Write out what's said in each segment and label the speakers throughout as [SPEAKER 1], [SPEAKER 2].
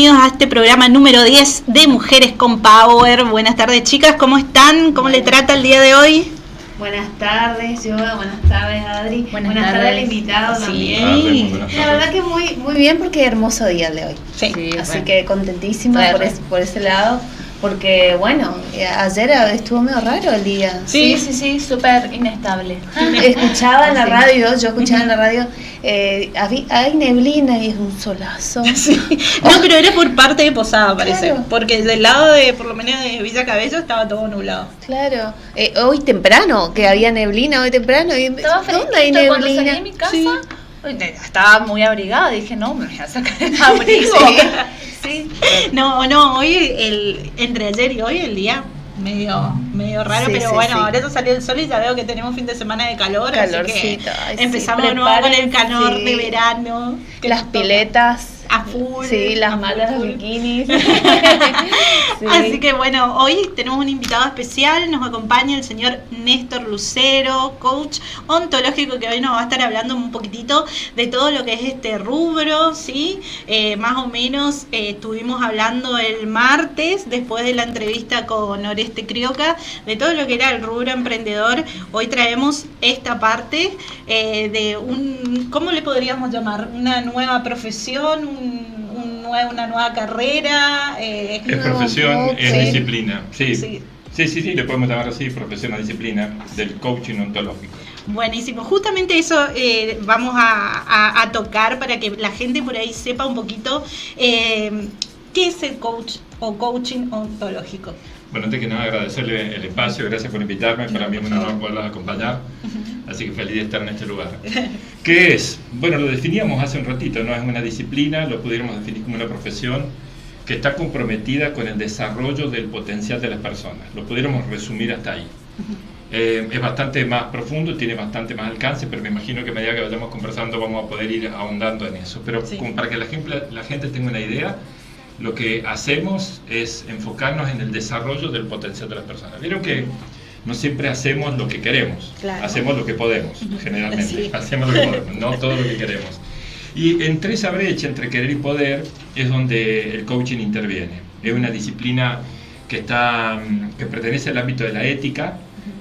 [SPEAKER 1] Bienvenidos a este programa número 10 de Mujeres con Power. Buenas tardes, chicas, ¿cómo están? ¿Cómo le trata el día de hoy?
[SPEAKER 2] Buenas tardes, Yoga, buenas tardes, Adri. Buenas tardes al invitado
[SPEAKER 1] también.
[SPEAKER 2] La verdad que muy bien porque hermoso día el de hoy.
[SPEAKER 1] Sí,
[SPEAKER 2] así que contentísima por ese lado. Porque, bueno, ayer estuvo medio raro el día.
[SPEAKER 3] Sí, súper inestable.
[SPEAKER 2] Escuchaba en la radio, hay neblina y es un solazo.
[SPEAKER 1] Sí. No, pero era por parte de Posada, parece. Claro. Porque del lado de, por lo menos de Villa Cabello, estaba todo nublado.
[SPEAKER 2] Claro. Hoy temprano, que había neblina,
[SPEAKER 3] Estaba fresquito cuando salí de mi casa. Sí. Estaba muy abrigada, dije, no, me voy a sacar el abrigo.
[SPEAKER 1] Sí. No, hoy, entre ayer y hoy, el día medio raro, sí, pero bueno, ahora ya salió el sol y ya veo que tenemos fin de semana de calor,
[SPEAKER 2] calorcito,
[SPEAKER 1] así que empezamos de nuevo con el calor de verano.
[SPEAKER 2] Las piletas.
[SPEAKER 1] A full.
[SPEAKER 2] Sí, las malas bikinis.
[SPEAKER 1] Sí. Así que bueno, hoy tenemos un invitado especial, nos acompaña el señor Néstor Lucero, coach ontológico, que hoy nos va a estar hablando un poquitito de todo lo que es este rubro, ¿sí? Más o menos estuvimos hablando el martes, después de la entrevista con Oreste Crioca, de todo lo que era el rubro emprendedor. Hoy traemos esta parte de ¿cómo le podríamos llamar? Una nueva profesión, una nueva carrera.
[SPEAKER 4] Es profesión, es disciplina. Sí, le podemos llamar así, profesión o disciplina del coaching ontológico.
[SPEAKER 1] Buenísimo, justamente eso vamos a tocar para que la gente por ahí sepa un poquito qué es el coach o coaching ontológico.
[SPEAKER 4] Bueno, antes que nada agradecerle el espacio, gracias por invitarme, para mí es un honor poderlos acompañar, así que feliz de estar en este lugar. ¿Qué es? Bueno, lo definíamos hace un ratito, ¿no? Es una disciplina, lo pudiéramos definir como una profesión que está comprometida con el desarrollo del potencial de las personas, lo pudiéramos resumir hasta ahí. Es bastante más profundo, tiene bastante más alcance, pero me imagino que a medida que vayamos conversando vamos a poder ir ahondando en eso, pero como para que la gente tenga una idea, lo que hacemos es enfocarnos en el desarrollo del potencial de las personas. Vieron que no siempre hacemos lo que queremos, hacemos lo que podemos, generalmente, hacemos lo que podemos, no todo lo que queremos. Y entre esa brecha, entre querer y poder, es donde el coaching interviene. Es una disciplina que pertenece al ámbito de la ética,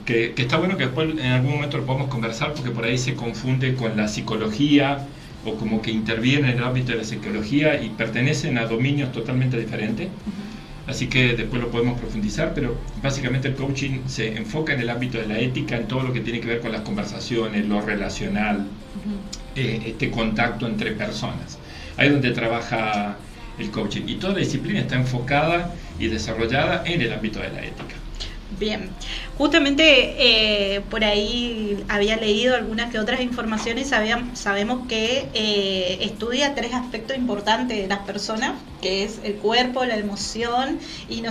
[SPEAKER 4] que está bueno que después en algún momento lo podamos conversar, porque por ahí se confunde con la psicología, o como que interviene en el ámbito de la psicología y pertenecen a dominios totalmente diferentes. Así que después lo podemos profundizar, pero básicamente el coaching se enfoca en el ámbito de la ética, en todo lo que tiene que ver con las conversaciones, lo relacional, este contacto entre personas. Ahí es donde trabaja el coaching. Y toda la disciplina está enfocada y desarrollada en el ámbito de la ética.
[SPEAKER 1] Bien, justamente por ahí había leído algunas que otras informaciones, sabemos que estudia 3 aspectos importantes de las personas, que es el cuerpo, la emoción y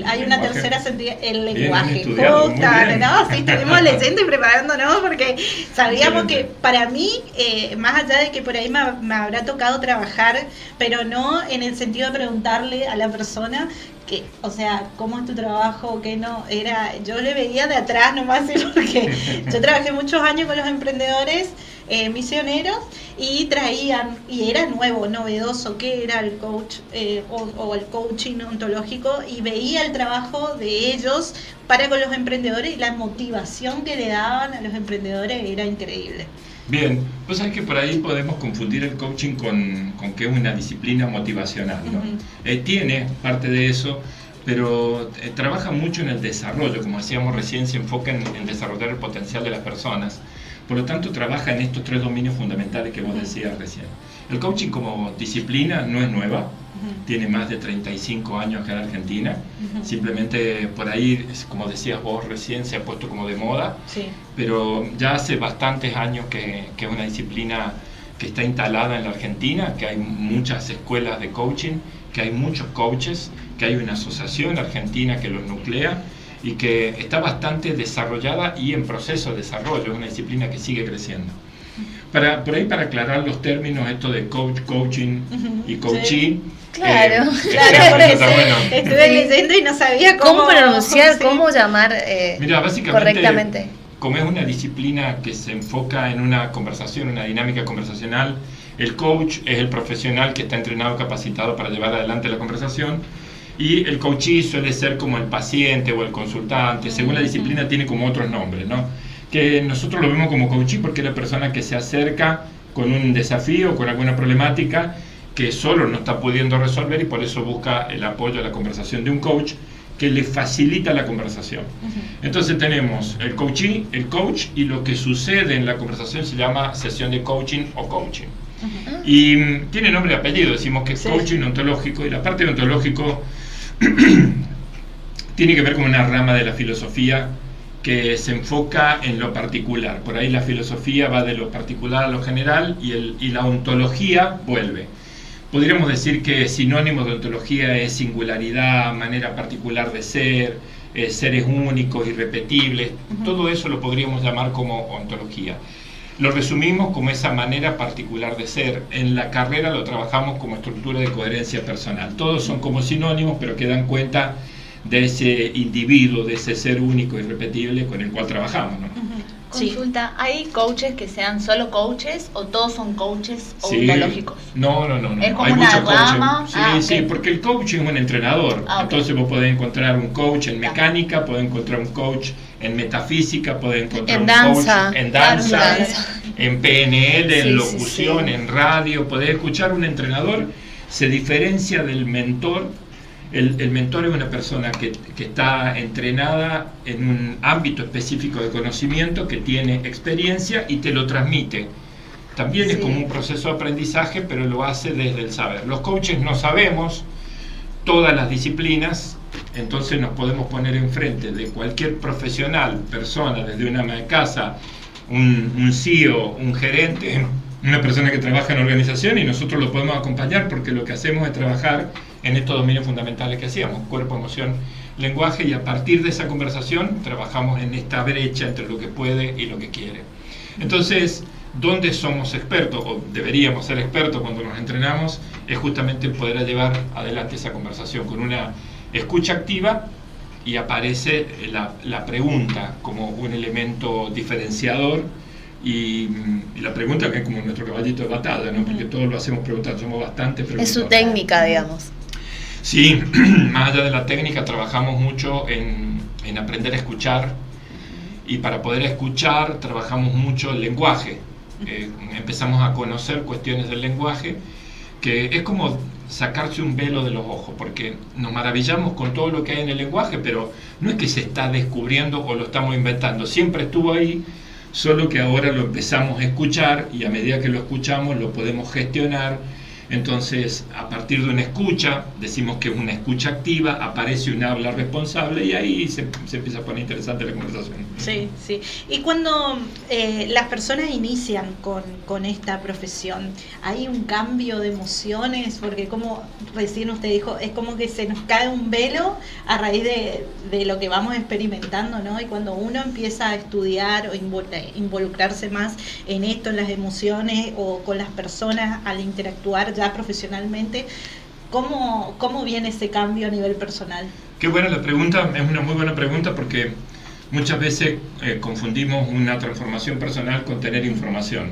[SPEAKER 1] hay una tercera sentida, el lenguaje. ¿No? Sí, estuvimos leyendo y preparándonos porque sabíamos que para mí, más allá de que por ahí me habrá tocado trabajar, pero no en el sentido de preguntarle a la persona o sea, ¿cómo es tu trabajo? ¿Qué no? Yo le veía de atrás nomás, porque yo trabajé muchos años con los emprendedores misioneros y traían, y era nuevo, novedoso, qué era el coach o el coaching ontológico, y veía el trabajo de ellos para con los emprendedores y la motivación que le daban a los emprendedores era increíble.
[SPEAKER 4] Bien, vos sabés que por ahí podemos confundir el coaching con que es una disciplina motivacional, ¿no? Tiene parte de eso, pero trabaja mucho en el desarrollo, como decíamos recién, se enfoca en desarrollar el potencial de las personas. Por lo tanto, trabaja en estos 3 dominios fundamentales que vos decías recién. El coaching como disciplina no es nueva, tiene más de 35 años acá en Argentina, simplemente por ahí, como decías vos recién, se ha puesto como de moda, pero ya hace bastantes años que es una disciplina que está instalada en la Argentina, que hay muchas escuelas de coaching, que hay muchos coaches, que hay una asociación argentina que los nuclea y que está bastante desarrollada y en proceso de desarrollo, es una disciplina que sigue creciendo. Para aclarar los términos, esto de coaching y coaching.
[SPEAKER 1] Claro, porque estuve leyendo y no sabía cómo
[SPEAKER 2] pronunciar, cómo llamar correctamente.
[SPEAKER 4] Como es una disciplina que se enfoca en una conversación, una dinámica conversacional, El coach es el profesional que está entrenado, capacitado para llevar adelante la conversación. Y el coachee suele ser como el paciente o el consultante, según la disciplina tiene como otros nombres, ¿no? Que nosotros lo vemos como coachee porque es la persona que se acerca con un desafío, con alguna problemática que solo no está pudiendo resolver y por eso busca el apoyo, la conversación de un coach que le facilita la conversación. Entonces tenemos el coachee, el coach, y lo que sucede en la conversación se llama sesión de coaching o coaching. Y tiene nombre y apellido, decimos que es coaching ontológico, y la parte de ontológico tiene que ver con una rama de la filosofía que se enfoca en lo particular. Por ahí la filosofía va de lo particular a lo general y la ontología vuelve. Podríamos decir que sinónimo de ontología es singularidad, manera particular de ser, seres únicos, irrepetibles. Todo eso lo podríamos llamar como ontología. Lo resumimos como esa manera particular de ser. En la carrera lo trabajamos como estructura de coherencia personal. Todos son como sinónimos, pero que dan cuenta de ese individuo, de ese ser único y irrepetible con el cual trabajamos, ¿no?
[SPEAKER 3] Consulta, ¿hay coaches que sean solo coaches o todos son coaches ontológicos?
[SPEAKER 4] No.
[SPEAKER 3] Es como
[SPEAKER 4] hay
[SPEAKER 3] una
[SPEAKER 4] muchos
[SPEAKER 3] rama.
[SPEAKER 4] coaches. Sí, porque el coach es un entrenador. Entonces vos podés encontrar un coach en mecánica, podés encontrar un coach en metafísica, podés encontrar coach en danza, en PNL, en locución, en radio. Podés escuchar un entrenador. Se diferencia del mentor. El mentor es una persona que está entrenada en un ámbito específico de conocimiento, que tiene experiencia y te lo transmite. También es como un proceso de aprendizaje, pero lo hace desde el saber. Los coaches no sabemos todas las disciplinas, entonces nos podemos poner enfrente de cualquier profesional, persona, desde una ama de casa, un CEO, un gerente, una persona que trabaja en organización, y nosotros lo podemos acompañar porque lo que hacemos es trabajar en estos dominios fundamentales que hacíamos, cuerpo, emoción, lenguaje, y a partir de esa conversación trabajamos en esta brecha entre lo que puede y lo que quiere. Entonces, ¿dónde somos expertos, o deberíamos ser expertos cuando nos entrenamos? Es justamente poder llevar adelante esa conversación con una escucha activa, y aparece la pregunta como un elemento diferenciador, y la pregunta que es como nuestro caballito de batalla, ¿no? Porque todos lo hacemos preguntando, somos bastante preguntadores.
[SPEAKER 2] Es su técnica, digamos.
[SPEAKER 4] Sí, más allá de la técnica trabajamos mucho en aprender a escuchar, y para poder escuchar trabajamos mucho el lenguaje. Empezamos a conocer cuestiones del lenguaje, que es como sacarse un velo de los ojos, porque nos maravillamos con todo lo que hay en el lenguaje, pero no es que se está descubriendo o lo estamos inventando, siempre estuvo ahí, solo que ahora lo empezamos a escuchar, y a medida que lo escuchamos lo podemos gestionar. Entonces, a partir de una escucha, decimos que es una escucha activa, aparece un habla responsable, y ahí se empieza a poner interesante la conversación.
[SPEAKER 1] Sí. Y cuando las personas inician con esta profesión, ¿hay un cambio de emociones? Porque como recién usted dijo, es como que se nos cae un velo a raíz de lo que vamos experimentando, ¿no? Y cuando uno empieza a estudiar o involucrarse más en esto, en las emociones o con las personas al interactuar ya profesionalmente, ¿cómo viene ese cambio a nivel personal?
[SPEAKER 4] Qué buena la pregunta, es una muy buena pregunta, porque muchas veces confundimos una transformación personal con tener información.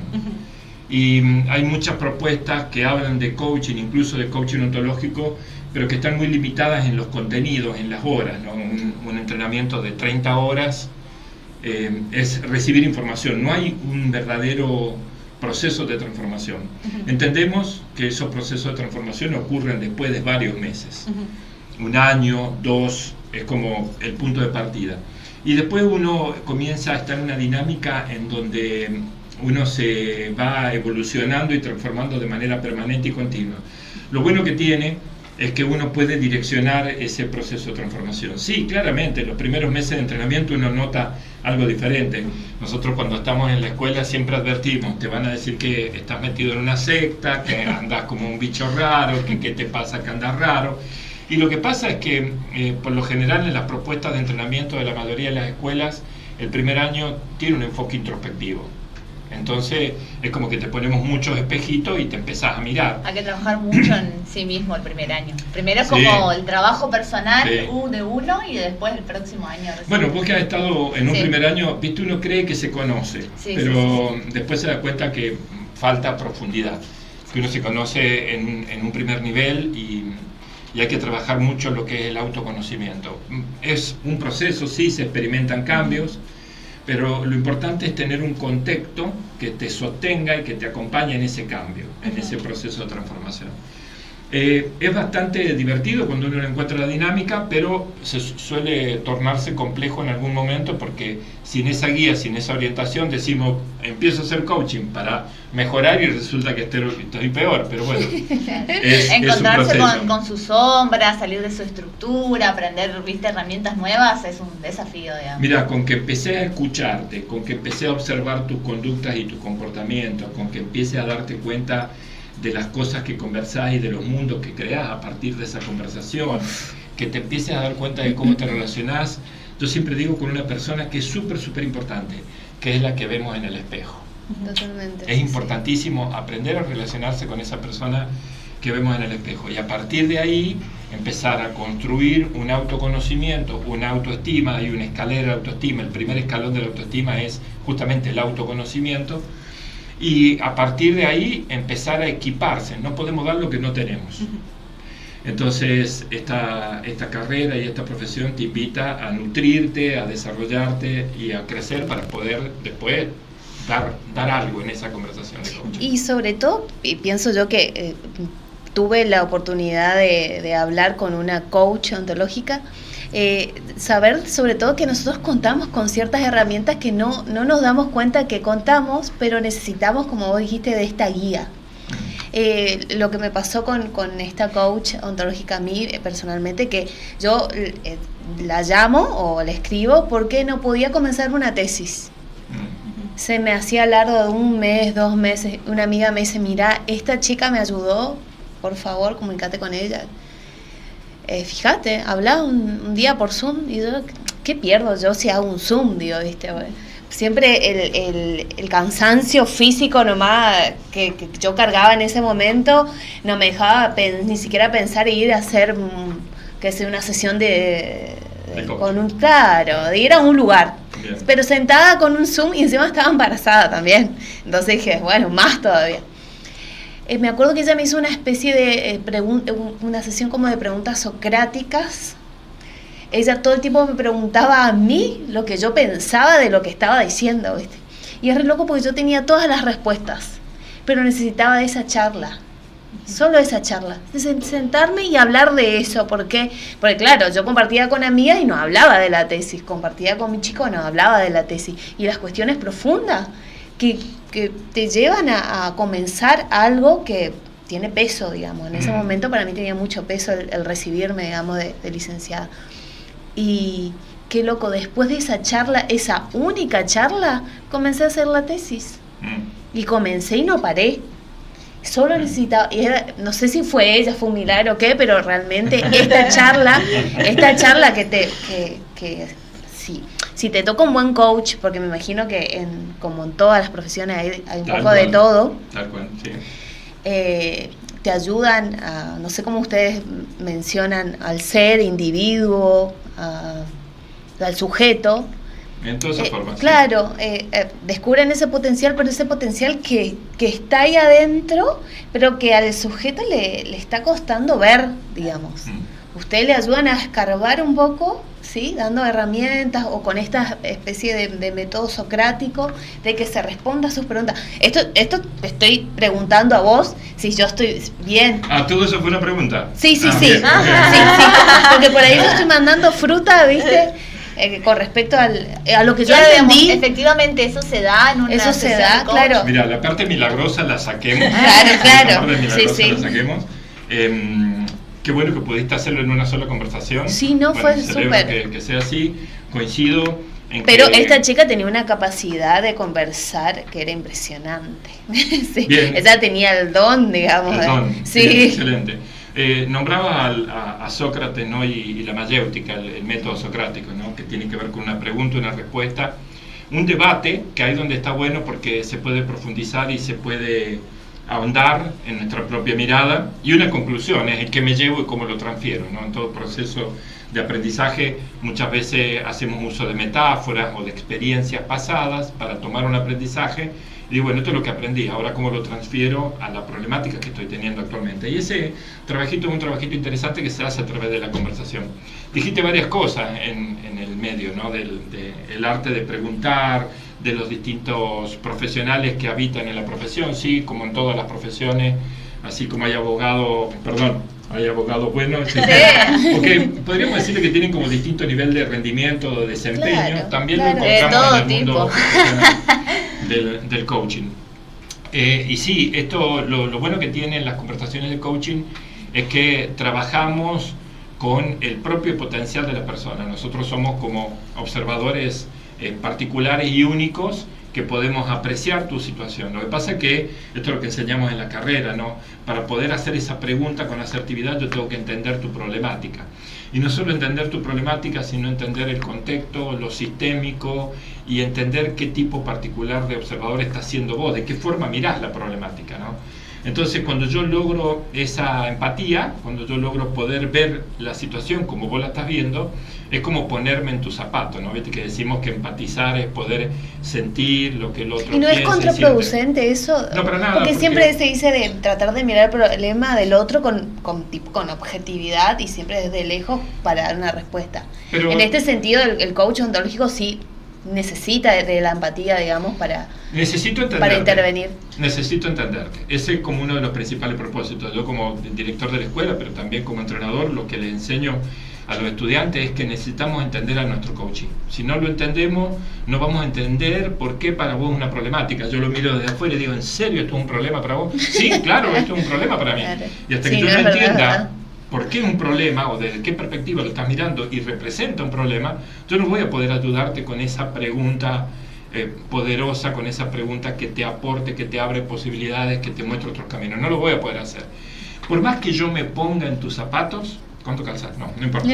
[SPEAKER 4] Y hay muchas propuestas que hablan de coaching, incluso de coaching ontológico, pero que están muy limitadas en los contenidos, en las horas, ¿no? Un entrenamiento de 30 horas es recibir información, no hay un verdadero procesos de transformación. Entendemos que esos procesos de transformación ocurren después de varios meses. Un año, 2, es como el punto de partida. Y después uno comienza a estar en una dinámica en donde uno se va evolucionando y transformando de manera permanente y continua. Lo bueno que tiene es que uno puede direccionar ese proceso de transformación. Sí, claramente, en los primeros meses de entrenamiento uno nota algo diferente. Nosotros cuando estamos en la escuela siempre advertimos, te van a decir que estás metido en una secta, que andas como un bicho raro, que qué te pasa que andas raro. Y lo que pasa es que por lo general en las propuestas de entrenamiento de la mayoría de las escuelas, el primer año tiene un enfoque introspectivo. Entonces es como que te ponemos muchos espejitos y te empezás a mirar.
[SPEAKER 3] Hay que trabajar mucho en sí mismo el primer año. Primero es como el trabajo personal de uno, y después el próximo año.
[SPEAKER 4] Bueno, vos que has estado en un primer año, viste, uno cree que se conoce, pero después se da cuenta que falta profundidad. que uno se conoce en un primer nivel y hay que trabajar mucho lo que es el autoconocimiento. Es un proceso, sí, se experimentan cambios, pero lo importante es tener un contexto que te sostenga y que te acompañe en ese cambio, en ese proceso de transformación. Es bastante divertido cuando uno encuentra la dinámica, pero se suele tornarse complejo en algún momento porque sin esa guía, sin esa orientación, decimos, empiezo a hacer coaching para mejorar y resulta que estoy peor, pero bueno,
[SPEAKER 3] encontrarse con su sombra, salir de su estructura, aprender, herramientas nuevas, es un desafío, digamos.
[SPEAKER 4] Mira, con que empecé a escucharte, con que empecé a observar tus conductas y tus comportamientos, con que empieces a darte cuenta de las cosas que conversás y de los mundos que creás a partir de esa conversación, que te empieces a dar cuenta de cómo te relacionás. Yo siempre digo con una persona que es súper importante, que es la que vemos en el espejo.
[SPEAKER 2] Totalmente.
[SPEAKER 4] Es importantísimo aprender a relacionarse con esa persona que vemos en el espejo y a partir de ahí empezar a construir un autoconocimiento, una autoestima y una escalera de autoestima. El primer escalón de la autoestima es justamente el autoconocimiento. Y a partir de ahí empezar a equiparse, no podemos dar lo que no tenemos. Entonces esta carrera y esta profesión te invita a nutrirte, a desarrollarte y a crecer para poder después dar algo en esa conversación de coaching.
[SPEAKER 2] Y sobre todo, pienso yo que tuve la oportunidad de hablar con una coach ontológica, saber sobre todo que nosotros contamos con ciertas herramientas que no nos damos cuenta que contamos, pero necesitamos, como vos dijiste, de esta guía. Lo que me pasó con esta coach ontológica a mí personalmente, que yo la llamo o la escribo porque no podía comenzar una tesis. Se me hacía largo de 1 mes, 2 meses. Una amiga me dice, mira, esta chica me ayudó, por favor, comunícate con ella. Fíjate, hablaba un día por Zoom y yo, ¿qué pierdo yo si hago un Zoom? Digo, ¿viste? Bueno, siempre el cansancio físico nomás que yo cargaba en ese momento no me dejaba ni siquiera pensar en ir a hacer que sea una sesión de ir a un lugar. Bien. Pero sentada con un Zoom y encima estaba embarazada también. Entonces dije, bueno, más todavía. Me acuerdo que ella me hizo una especie de una sesión como de preguntas socráticas. Ella todo el tiempo me preguntaba a mí lo que yo pensaba de lo que estaba diciendo, ¿viste? Y es re loco porque yo tenía todas las respuestas, pero necesitaba de esa charla, solo esa charla, de sentarme y hablar de eso. Porque claro, yo compartía con amigas y no hablaba de la tesis, compartía con mi chico y no hablaba de la tesis. Y las cuestiones profundas que te llevan a comenzar algo que tiene peso, digamos. En ese momento para mí tenía mucho peso el recibirme, digamos, de licenciada. Y qué loco, después de esa charla, esa única charla, comencé a hacer la tesis. Y comencé y no paré. Solo necesitaba, no sé si fue ella, fue un milagro o qué, pero realmente esta charla que sí. Si te toca un buen coach, porque me imagino que como en todas las profesiones hay un poco de todo,
[SPEAKER 4] tal cual, sí.
[SPEAKER 2] Te ayudan a, no sé cómo ustedes mencionan, al ser individuo, al sujeto.
[SPEAKER 4] En todas esas formas.
[SPEAKER 2] Claro, descubren ese potencial, pero ese potencial que está ahí adentro, pero que al sujeto le está costando ver, digamos. Ustedes le ayudan a escarbar un poco, ¿sí? Dando herramientas o con esta especie de método socrático de que se responda a sus preguntas. Esto te estoy preguntando a vos si yo estoy bien.
[SPEAKER 4] ¿Todo eso fue una pregunta?
[SPEAKER 2] Sí.
[SPEAKER 4] Bien,
[SPEAKER 2] sí, porque por ahí yo estoy mandando fruta, ¿viste? Con respecto a lo que yo entendí.
[SPEAKER 3] Digamos, efectivamente, eso se da en una
[SPEAKER 2] eso se da, claro.
[SPEAKER 4] Mira, la parte milagrosa la saquemos.
[SPEAKER 2] Claro.
[SPEAKER 4] La parte milagrosa
[SPEAKER 2] sí.
[SPEAKER 4] la saquemos. Qué bueno que pudiste hacerlo en una sola conversación.
[SPEAKER 2] Sí, no, fue súper.
[SPEAKER 4] Que sea así, coincido en
[SPEAKER 2] pero
[SPEAKER 4] que...
[SPEAKER 2] esta chica tenía una capacidad de conversar que era impresionante. Sí,
[SPEAKER 4] bien.
[SPEAKER 2] Ella tenía el don, digamos.
[SPEAKER 4] El don,
[SPEAKER 2] sí.
[SPEAKER 4] Bien, excelente. Nombraba a Sócrates, ¿no? y la mayéutica, el método socrático, ¿no? Que tiene que ver con una pregunta y una respuesta. Un debate que ahí donde está bueno porque se puede profundizar y se puede ahondar en nuestra propia mirada, y una conclusión es el que me llevo y cómo lo transfiero, ¿no? En todo proceso de aprendizaje muchas veces hacemos uso de metáforas o de experiencias pasadas para tomar un aprendizaje Y digo, bueno, esto es lo que aprendí, ahora cómo lo transfiero a la problemática que estoy teniendo actualmente. Y ese trabajito es un trabajito interesante que se hace a través de la conversación. Dijiste varias cosas en el medio, ¿no? El arte de preguntar, de los distintos profesionales que habitan en la profesión, sí, como en todas las profesiones, así como hay abogados buenos, porque podríamos decirle que tienen como distinto nivel de rendimiento, de desempeño,
[SPEAKER 2] claro,
[SPEAKER 4] también
[SPEAKER 2] claro,
[SPEAKER 4] lo encontramos en el mundo
[SPEAKER 3] tipo.
[SPEAKER 4] del coaching. Y sí, esto lo bueno que tienen las conversaciones de coaching es que trabajamos con el propio potencial de la persona. Nosotros somos como observadores particulares y únicos que podemos apreciar tu situación. Lo que pasa es que, esto es lo que enseñamos en la carrera, ¿no? Para poder hacer esa pregunta con asertividad yo tengo que entender tu problemática. Y no solo entender tu problemática, sino entender el contexto, lo sistémico y entender qué tipo particular de observador estás siendo vos, de qué forma mirás la problemática, ¿no? Entonces, cuando yo logro esa empatía, cuando yo logro poder ver la situación como vos la estás viendo, es como ponerme en tus zapatos, ¿no? Viste que decimos que empatizar es poder sentir lo que el otro piensa.
[SPEAKER 2] ¿Y no es contraproducente eso?
[SPEAKER 4] No, para nada.
[SPEAKER 2] Porque siempre se dice de tratar de mirar el problema del otro con objetividad y siempre desde lejos para dar una respuesta. Pero en este sentido, el coach ontológico sí necesita de la empatía, digamos, para intervenir.
[SPEAKER 4] Necesito entenderte. Ese es como uno de los principales propósitos. Yo como director de la escuela, pero también como entrenador, lo que le enseño a los estudiantes es que necesitamos entender a nuestro coaching. Si no lo entendemos, no vamos a entender por qué para vos es una problemática. Yo lo miro desde afuera y digo, ¿en serio esto es un problema para vos? Sí, claro, esto es un problema para mí.
[SPEAKER 2] Claro.
[SPEAKER 4] Y hasta que yo no entienda por qué es un problema o desde qué perspectiva lo estás mirando y representa un problema, yo no voy a poder ayudarte con esa pregunta poderosa, con esa pregunta que te aporte, que te abre posibilidades, que te muestre otros caminos. No lo voy a poder hacer. Por más que yo me ponga en tus zapatos, ¿cuánto calzas? No importa.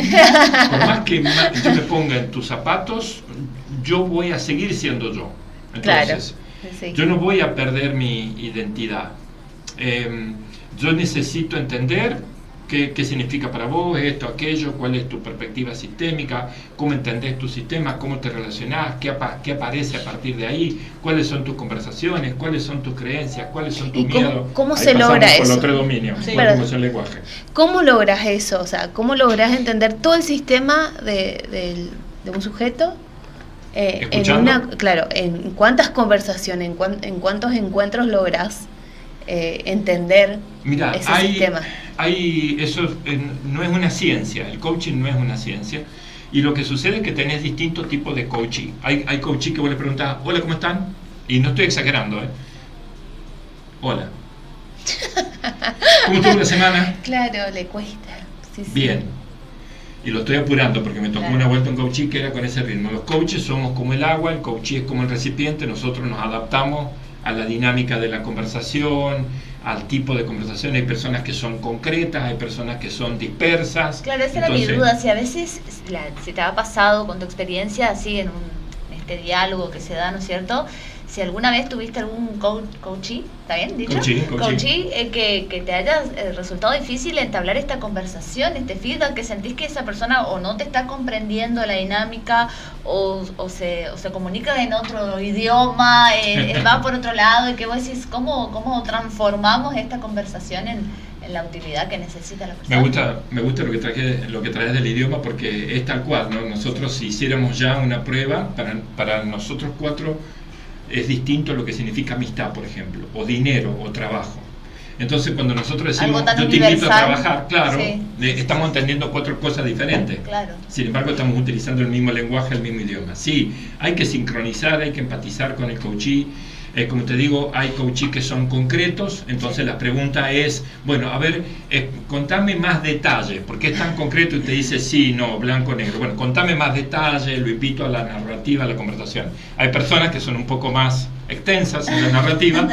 [SPEAKER 4] Por más que yo me ponga en tus zapatos, yo voy a seguir siendo yo. Entonces,
[SPEAKER 2] claro, sí.
[SPEAKER 4] Yo no voy a perder mi identidad. Yo necesito entender qué significa para vos esto, aquello, cuál es tu perspectiva sistémica, cómo entendés tu sistema, cómo te relacionás, qué aparece a partir de ahí, cuáles son tus conversaciones, cuáles son tus creencias, cuáles son tus miedos.
[SPEAKER 2] ¿Cómo se logra eso?
[SPEAKER 4] Por los 3 dominios,
[SPEAKER 2] Sí.
[SPEAKER 4] como es el lenguaje.
[SPEAKER 2] ¿Cómo logras eso? O sea, ¿cómo logras entender todo el sistema de un sujeto? ¿En cuántas conversaciones, en cuántos encuentros logras entender ese sistema?
[SPEAKER 4] Eso no es una ciencia, el coaching no es una ciencia, y lo que sucede es que tenés distintos tipos de coaching. Hay coaching que vos le preguntás, hola, ¿cómo están? Y no estoy exagerando, hola. ¿Cómo estuvo la semana?
[SPEAKER 2] Claro, le cuesta. Sí.
[SPEAKER 4] Bien. Y lo estoy apurando porque me tocó una vuelta en coaching que era con ese ritmo. Los coaches somos como el agua, el coaching es como el recipiente, nosotros nos adaptamos a la dinámica de la conversación, al tipo de conversación. Hay personas que son concretas, hay personas que son dispersas.
[SPEAKER 3] Claro, esa era mi duda, si a veces se te ha pasado con tu experiencia así en este diálogo que se da, ¿no es cierto? Si alguna vez tuviste algún coachee, ¿está bien dicho? Coachee que te haya resultado difícil entablar esta conversación, este feedback, que sentís que esa persona o no te está comprendiendo la dinámica o se comunica en otro idioma, va por otro lado, y que vos decís, ¿cómo transformamos esta conversación en la utilidad que necesita la persona?
[SPEAKER 4] Me gusta lo que traes del idioma, porque es tal cual, ¿no? Nosotros, si hiciéramos ya una prueba, para nosotros 4 es distinto a lo que significa amistad, por ejemplo, o dinero, o trabajo. Entonces, cuando nosotros decimos, yo te invito a trabajar, claro, estamos entendiendo 4 cosas diferentes.
[SPEAKER 3] Claro.
[SPEAKER 4] Sin embargo, estamos utilizando el mismo lenguaje, el mismo idioma. Sí, hay que sincronizar, hay que empatizar con el coachee. Como te digo, hay coachees que son concretos, entonces la pregunta es, bueno, a ver, contame más detalles, porque es tan concreto y te dice sí, no, blanco, negro. Bueno, contame más detalles, lo invito a la narrativa, a la conversación. Hay personas que son un poco más extensas en la narrativa,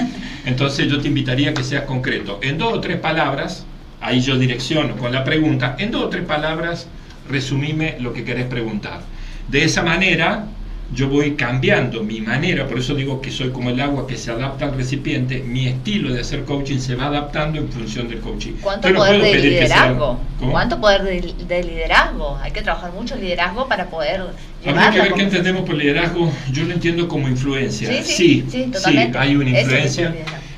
[SPEAKER 4] entonces yo te invitaría a que seas concreto. En 2 o 3 palabras, ahí yo direcciono con la pregunta, en 2 o 3 palabras, resumime lo que querés preguntar. De esa manera yo voy cambiando mi manera, por eso digo que soy como el agua que se adapta al recipiente, mi estilo de hacer coaching se va adaptando en función del coaching.
[SPEAKER 3] ¿Cuánto poder de liderazgo? ¿Cuánto poder de liderazgo? Hay que trabajar mucho el liderazgo para poder llevar.
[SPEAKER 4] Habría que ver qué entendemos por liderazgo. Yo lo entiendo como influencia.
[SPEAKER 3] Sí, totalmente.
[SPEAKER 4] Sí, hay una influencia.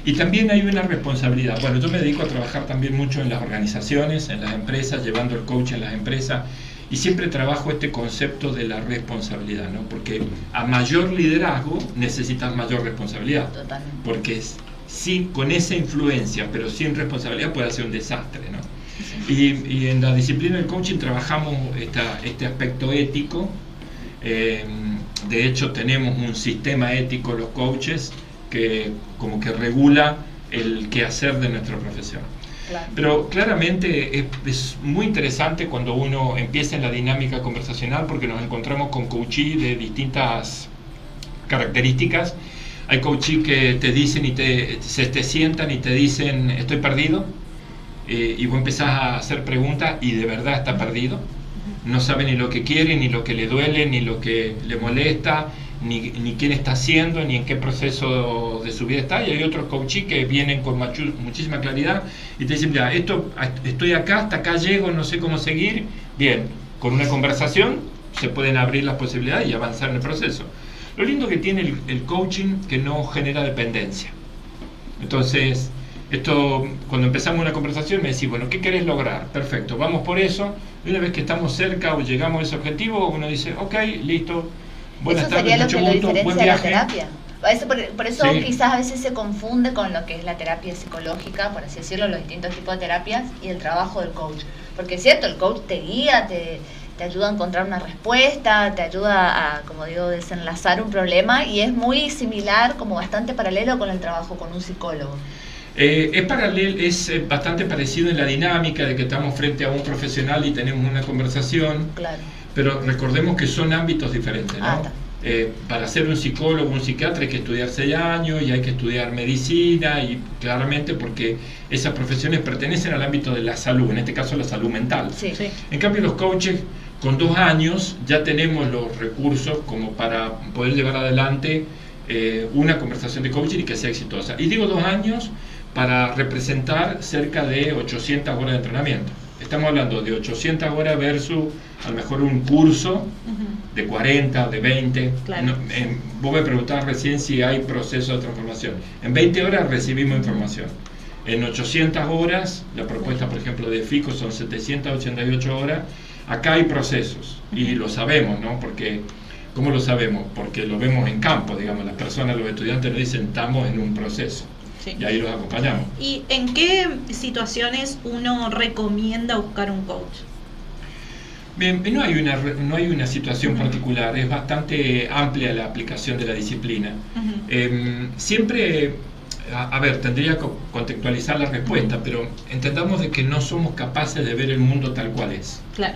[SPEAKER 4] Y también hay una responsabilidad. Bueno, yo me dedico a trabajar también mucho en las organizaciones, en las empresas, llevando el coaching en las empresas. Y siempre trabajo este concepto de la responsabilidad, ¿no? Porque a mayor liderazgo necesitas mayor responsabilidad.
[SPEAKER 3] Totalmente.
[SPEAKER 4] Porque con esa influencia, pero sin responsabilidad, puede ser un desastre, ¿no? Y en la disciplina del coaching trabajamos este aspecto ético. De hecho, tenemos un sistema ético los coaches que como que regula el quehacer de nuestra profesión.
[SPEAKER 3] Claro.
[SPEAKER 4] Pero claramente es muy interesante cuando uno empieza en la dinámica conversacional, porque nos encontramos con coachees de distintas características. Hay coachees que te dicen se te sientan y te dicen estoy perdido, y vos empezás a hacer preguntas y de verdad está perdido. No sabe ni lo que quiere, ni lo que le duele, ni lo que le molesta, ni quién está haciendo, ni en qué proceso de su vida está. Y hay otros coaches que vienen con muchísima claridad y te dicen, mira, estoy acá, hasta acá llego, no sé cómo seguir. Bien, con una conversación se pueden abrir las posibilidades y avanzar en el proceso. Lo lindo que tiene el coaching que no genera dependencia. Entonces, cuando empezamos una conversación me decís, bueno, ¿qué querés lograr? Perfecto, vamos por eso. Y una vez que estamos cerca o llegamos a ese objetivo, uno dice, ok, listo. Buenas
[SPEAKER 3] eso
[SPEAKER 4] tardes,
[SPEAKER 3] sería lo
[SPEAKER 4] mucho
[SPEAKER 3] que lo
[SPEAKER 4] gusto, buen
[SPEAKER 3] diferencia de la
[SPEAKER 4] viaje.
[SPEAKER 3] terapia. Por eso
[SPEAKER 4] Sí.
[SPEAKER 3] quizás a veces se confunde con lo que es la terapia psicológica, por así decirlo, los distintos tipos de terapias y el trabajo del coach. Porque es cierto, el coach te guía, te ayuda a encontrar una respuesta, te ayuda a, como digo, desenlazar un problema, y es muy similar, como bastante paralelo con el trabajo con un psicólogo.
[SPEAKER 4] Es bastante parecido en la dinámica de que estamos frente a un profesional y tenemos una conversación.
[SPEAKER 3] Claro.
[SPEAKER 4] Pero recordemos que son ámbitos diferentes, ¿no?
[SPEAKER 3] Está.
[SPEAKER 4] Para ser un psicólogo, un psiquiatra hay que estudiar 6 años y hay que estudiar medicina, y claramente porque esas profesiones pertenecen al ámbito de la salud, en este caso la salud mental.
[SPEAKER 3] Sí.
[SPEAKER 4] En cambio los coaches con 2 años ya tenemos los recursos como para poder llevar adelante una conversación de coaching y que sea exitosa. Y digo 2 años para representar cerca de 800 horas de entrenamiento. Estamos hablando de 800 horas versus a lo mejor un curso de 40, de 20.
[SPEAKER 1] Claro.
[SPEAKER 4] Vos me preguntabas recién si hay proceso de transformación. En 20 horas recibimos información. En 800 horas, la propuesta, por ejemplo, de FICO son 788 horas. Acá hay procesos y lo sabemos, ¿no? Porque, ¿cómo lo sabemos? Porque lo vemos en campo, digamos. Las personas, los estudiantes nos dicen, estamos en un proceso.
[SPEAKER 1] Sí.
[SPEAKER 4] Y ahí los acompañamos.
[SPEAKER 1] ¿Y en qué situaciones uno recomienda buscar un coach?
[SPEAKER 4] Bien, no hay una situación particular, es bastante amplia la aplicación de la disciplina. Siempre, a ver, tendría que contextualizar la respuesta, pero entendamos de que no somos capaces de ver el mundo tal cual es.
[SPEAKER 1] Claro.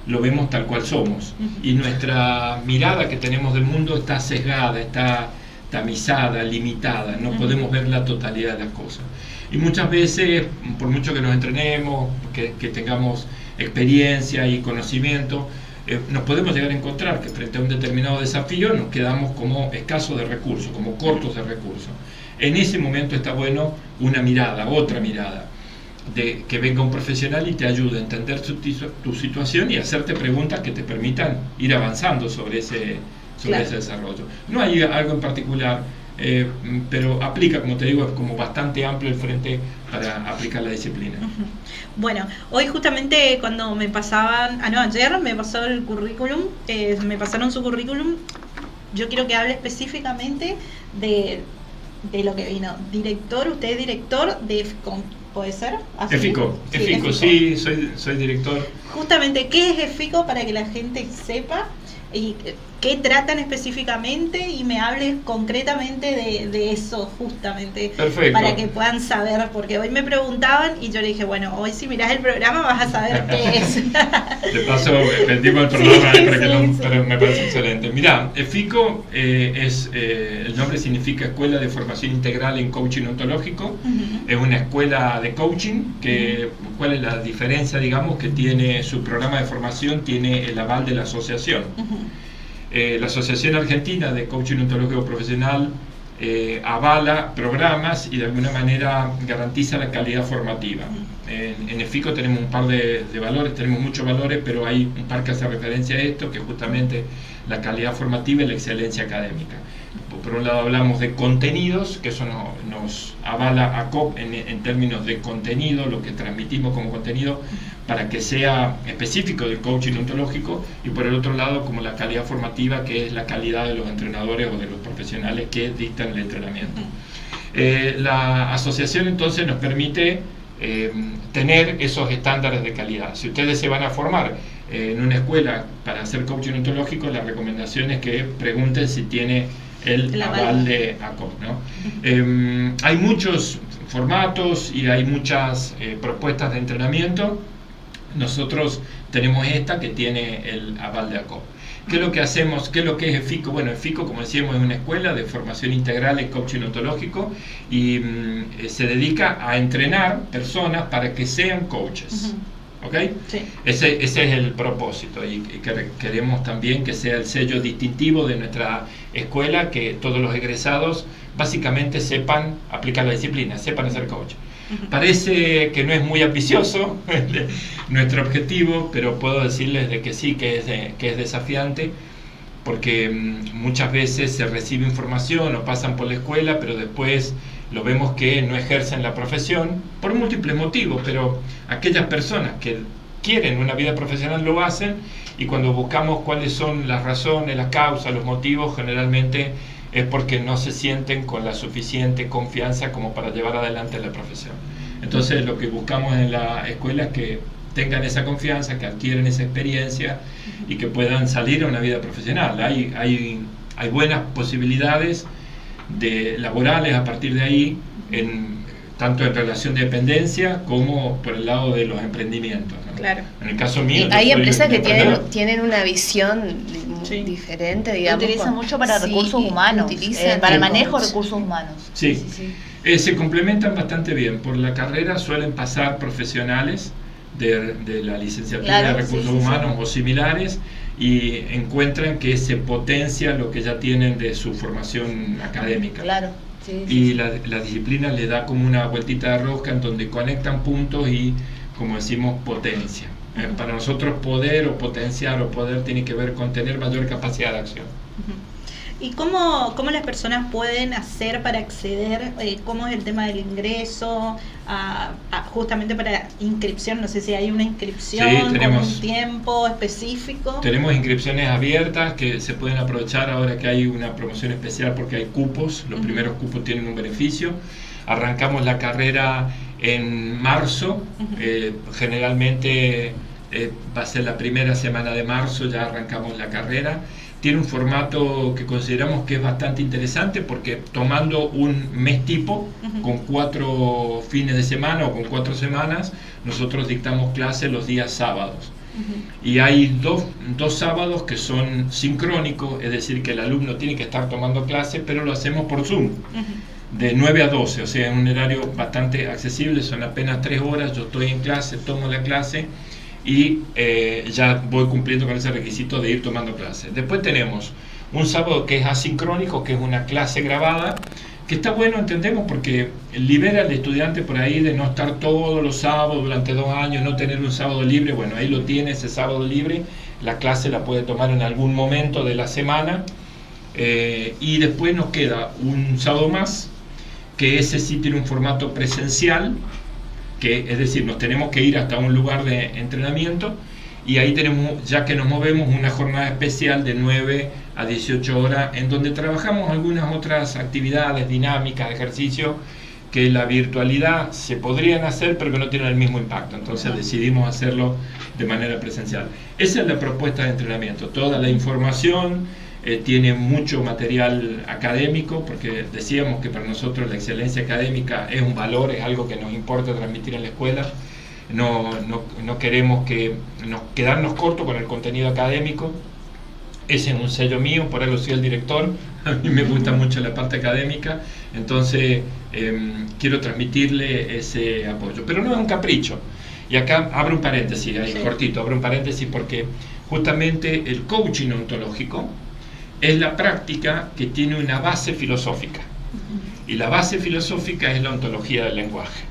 [SPEAKER 4] Lo vemos tal cual somos. Y nuestra mirada que tenemos del mundo está sesgada, está tamizada, limitada, no podemos ver la totalidad de las cosas. Y muchas veces, por mucho que nos entrenemos, que tengamos experiencia y conocimiento, nos podemos llegar a encontrar que frente a un determinado desafío nos quedamos como escasos de recursos, como cortos de recursos. En ese momento está bueno una mirada, otra mirada, de que venga un profesional y te ayude a entender tu situación y hacerte preguntas que te permitan ir avanzando sobre ese desarrollo. No hay algo en particular, pero aplica, como te digo, es como bastante amplio el frente para aplicar la disciplina.
[SPEAKER 1] Bueno, hoy justamente cuando me pasaban, ayer me pasó el currículum, me pasaron su currículum. Yo quiero que hable específicamente de lo que vino. Director, usted es director de EFICO, ¿puede ser? ¿Así?
[SPEAKER 4] EFICO, sí, soy director.
[SPEAKER 1] Justamente, ¿qué es EFICO para que la gente sepa? Y qué tratan específicamente y me hables concretamente de eso justamente.
[SPEAKER 4] Perfecto.
[SPEAKER 1] Para que puedan saber, porque hoy me preguntaban y yo le dije, bueno, hoy si mirás el programa vas a saber qué es.
[SPEAKER 4] De paso, vendimos el programa
[SPEAKER 1] Sí.
[SPEAKER 4] pero me parece excelente. Mirá, EFICO el nombre significa Escuela de Formación Integral en Coaching Ontológico. Es una escuela de coaching ¿cuál es la diferencia? Digamos que tiene su programa de formación, tiene el aval de la asociación. La Asociación Argentina de Coaching Ontológico Profesional avala programas y de alguna manera garantiza la calidad formativa. En EFICO tenemos un par de valores, tenemos muchos valores, pero hay un par que hace referencia a esto, que es justamente la calidad formativa y la excelencia académica. Por un lado hablamos de contenidos, que eso nos avala ACOP en términos de contenido, lo que transmitimos como contenido, para que sea específico del coaching ontológico, y por el otro lado como la calidad formativa, que es la calidad de los entrenadores o de los profesionales que dictan el entrenamiento. La asociación entonces nos permite tener esos estándares de calidad. Si ustedes se van a formar en una escuela para hacer coaching ontológico, la recomendación es que pregunten si tiene el aval de ACOP, ¿no? Hay muchos formatos y hay muchas propuestas de entrenamiento. Nosotros tenemos esta que tiene el aval de ACOP. ¿Qué es lo que hacemos? ¿Qué es lo que es EFICO? Bueno, EFICO, como decíamos, es una escuela de formación integral en coaching ontológico y se dedica a entrenar personas para que sean coaches. ¿Ok? Sí. Ese es el propósito, y queremos también que sea el sello distintivo de nuestra escuela, que todos los egresados básicamente sepan aplicar la disciplina, sepan hacer coach. Parece que no es muy ambicioso nuestro objetivo, pero puedo decirles de que sí, que es desafiante, porque muchas veces se recibe información o pasan por la escuela, pero después lo vemos que no ejercen la profesión por múltiples motivos, pero aquellas personas que quieren una vida profesional lo hacen, y cuando buscamos cuáles son las razones, las causas, los motivos, generalmente es porque no se sienten con la suficiente confianza como para llevar adelante la profesión. Entonces lo que buscamos en la escuela es que tengan esa confianza, que adquieren esa experiencia y que puedan salir a una vida profesional. Hay buenas posibilidades laborales a partir de ahí, tanto en relación de dependencia como por el lado de los emprendimientos, ¿no?
[SPEAKER 1] Claro.
[SPEAKER 4] En el caso mío,
[SPEAKER 2] hay empresas que tienen una visión diferente, digamos.
[SPEAKER 3] Lo utilizan mucho para recursos humanos, para el manejo de recursos humanos.
[SPEAKER 4] Sí. Se complementan bastante bien. Por la carrera suelen pasar profesionales de la licenciatura de recursos humanos o similares, y encuentran que se potencia lo que ya tienen de su formación académica.
[SPEAKER 3] Claro.
[SPEAKER 4] La disciplina le da como una vueltita de rosca en donde conectan puntos y, como decimos, potencia. Para nosotros poder o potenciar o poder tiene que ver con tener mayor capacidad de acción.
[SPEAKER 1] ¿Y cómo las personas pueden hacer para acceder? ¿Cómo es el tema del ingreso? Justamente para inscripción, no sé si hay una inscripción con un tiempo específico.
[SPEAKER 4] Tenemos inscripciones abiertas que se pueden aprovechar ahora que hay una promoción especial, porque hay cupos. Los primeros cupos tienen un beneficio. Arrancamos la carrera en marzo, generalmente va a ser la primera semana de marzo, ya arrancamos la carrera. Tiene un formato que consideramos que es bastante interesante, porque tomando un mes tipo, con 4 fines de semana o con 4 semanas, nosotros dictamos clases los días sábados. Y hay dos sábados que son sincrónicos, es decir, que el alumno tiene que estar tomando clases, pero lo hacemos por Zoom. De 9 a 12, o sea, en un horario bastante accesible, son apenas 3 horas, yo estoy en clase, tomo la clase y ya voy cumpliendo con ese requisito de ir tomando clases. Después tenemos un sábado que es asincrónico, que es una clase grabada, que está bueno, entendemos, porque libera al estudiante por ahí de no estar todos los sábados durante 2 años, no tener un sábado libre. Bueno, ahí lo tiene, ese sábado libre, la clase la puede tomar en algún momento de la semana, y después nos queda un sábado más, que ese sí tiene un formato presencial, que es decir, nos tenemos que ir hasta un lugar de entrenamiento, y ahí tenemos, ya que nos movemos, una jornada especial de 9 a 18 horas, en donde trabajamos algunas otras actividades dinámicas, de ejercicio, que la virtualidad se podrían hacer, pero que no tienen el mismo impacto. Entonces decidimos hacerlo de manera presencial. Esa es la propuesta de entrenamiento. Toda la información tiene mucho material académico, porque decíamos que para nosotros la excelencia académica es un valor, es algo que nos importa transmitir en la escuela. No queremos quedarnos cortos con el contenido académico. Ese es un sello mío, por algo soy el director, a mí me gusta mucho la parte académica, entonces quiero transmitirle ese apoyo, pero no es un capricho. Y acá abro un paréntesis, ahí cortito, abro un paréntesis, porque justamente el coaching ontológico es la práctica que tiene una base filosófica. Y la base filosófica es la ontología del lenguaje.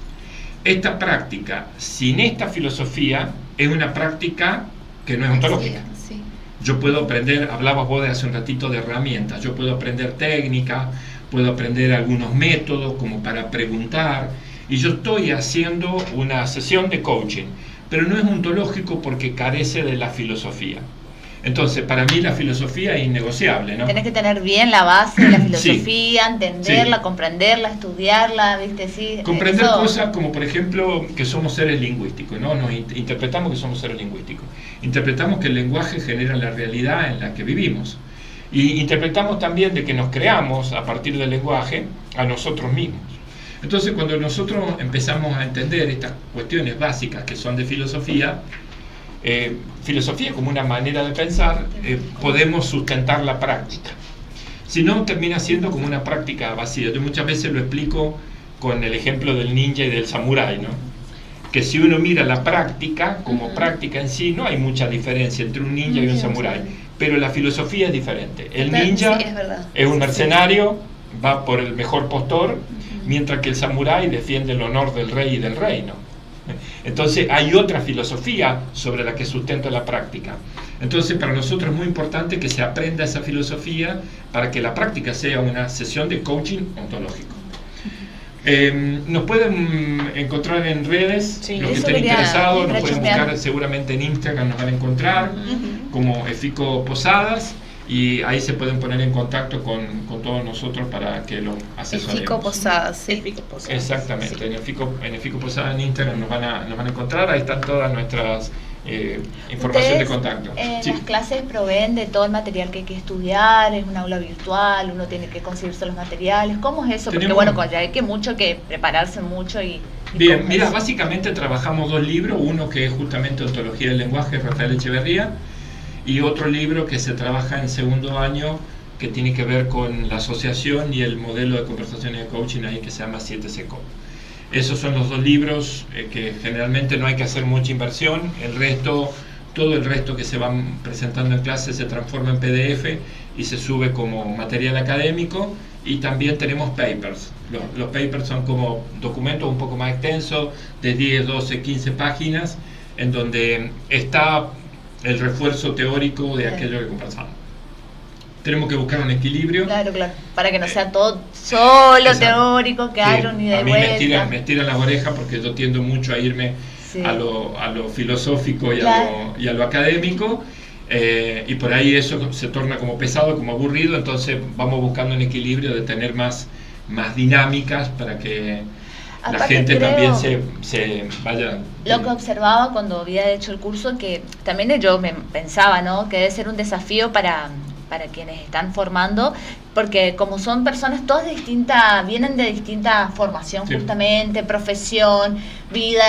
[SPEAKER 4] Esta práctica, sin esta filosofía, es una práctica que no es ontológica.
[SPEAKER 2] Sí.
[SPEAKER 4] Yo puedo aprender, hablabas vos de hace un ratito de herramientas, yo puedo aprender técnica, puedo aprender algunos métodos como para preguntar, y yo estoy haciendo una sesión de coaching, pero no es ontológico porque carece de la filosofía. Entonces, para mí la filosofía es innegociable, ¿no?
[SPEAKER 3] Tenés que tener bien la base de la filosofía,
[SPEAKER 4] Sí.
[SPEAKER 3] entenderla,
[SPEAKER 4] Sí.
[SPEAKER 3] comprenderla, estudiarla, ¿viste? Sí,
[SPEAKER 4] Comprender
[SPEAKER 3] eso.
[SPEAKER 4] cosas como, por ejemplo, que somos seres lingüísticos, ¿no? Nos interpretamos que somos seres lingüísticos. Interpretamos que el lenguaje genera la realidad en la que vivimos. Y interpretamos también de que nos creamos, a partir del lenguaje, a nosotros mismos. Entonces, cuando nosotros empezamos a entender estas cuestiones básicas que son de filosofía, filosofía como una manera de pensar, podemos sustentar la práctica. Si no, termina siendo como una práctica vacía. Yo muchas veces lo explico con el ejemplo del ninja y del samurái, ¿no? Que si uno mira la práctica como práctica en sí, no hay mucha diferencia entre un ninja y un samurái, pero la filosofía es diferente. El ninja
[SPEAKER 2] Sí,
[SPEAKER 4] es un mercenario, va por el mejor postor, mientras que el samurái defiende el honor del rey y del reino. Entonces hay otra filosofía sobre la que sustenta la práctica. Entonces para nosotros es muy importante que se aprenda esa filosofía para que la práctica sea una sesión de coaching ontológico. Nos pueden encontrar en redes,
[SPEAKER 1] Sí,
[SPEAKER 4] los que
[SPEAKER 3] eso
[SPEAKER 4] estén
[SPEAKER 3] quería
[SPEAKER 4] interesados, nos pueden
[SPEAKER 3] chismear.
[SPEAKER 4] buscar seguramente en Instagram, nos van a encontrar como Efico Posadas, y ahí se pueden poner en contacto con todos nosotros para que los asesoremos.
[SPEAKER 2] Efico Posadas, sí.
[SPEAKER 1] Efico Posadas.
[SPEAKER 4] Exactamente,
[SPEAKER 1] Sí.
[SPEAKER 4] en Efico Posadas en Instagram nos van a encontrar, ahí están todas nuestras información de
[SPEAKER 3] Ustedes,
[SPEAKER 4] contacto. Sí.
[SPEAKER 3] Las clases proveen de todo el material que hay que estudiar, es un aula virtual, uno tiene que conseguirse los materiales. ¿Cómo es eso? Porque
[SPEAKER 4] Tenemos-
[SPEAKER 3] bueno, ya hay que mucho que prepararse mucho y
[SPEAKER 4] Bien,
[SPEAKER 3] ¿cómo
[SPEAKER 4] mira,
[SPEAKER 3] es?
[SPEAKER 4] básicamente trabajamos dos libros, uno que es justamente Ontología del Lenguaje, Rafael Echeverría, y otro libro que se trabaja en segundo año, que tiene que ver con la asociación y el modelo de conversación y de coaching ahí, que se llama 7SECO. Esos son los dos libros que generalmente no hay que hacer mucha inversión, todo el resto que se van presentando en clase se transforma en PDF y se sube como material académico, y también tenemos papers. Los papers son como documentos un poco más extensos, de 10, 12, 15 páginas, en donde está el refuerzo teórico de aquello que conversamos. Tenemos que buscar un equilibrio.
[SPEAKER 3] Claro, para que no sea todo solo
[SPEAKER 4] Exacto.
[SPEAKER 3] teórico, que haya un ida
[SPEAKER 4] a
[SPEAKER 3] y
[SPEAKER 4] mí
[SPEAKER 3] vuelta.
[SPEAKER 4] me tiran las orejas porque yo tiendo mucho a irme
[SPEAKER 3] Sí.
[SPEAKER 4] a lo filosófico y,
[SPEAKER 3] Claro.
[SPEAKER 4] a lo académico, y por ahí eso se torna como pesado, como aburrido, entonces vamos buscando un equilibrio de tener más dinámicas para que la
[SPEAKER 3] Aparte,
[SPEAKER 4] gente
[SPEAKER 3] creo-
[SPEAKER 4] también se vaya.
[SPEAKER 3] Lo que observaba cuando había hecho el curso, que también yo me pensaba, ¿no? Que debe ser un desafío para quienes están formando, porque como son personas todas vienen de distinta formación,
[SPEAKER 4] Sí.
[SPEAKER 3] justamente, profesión, vida.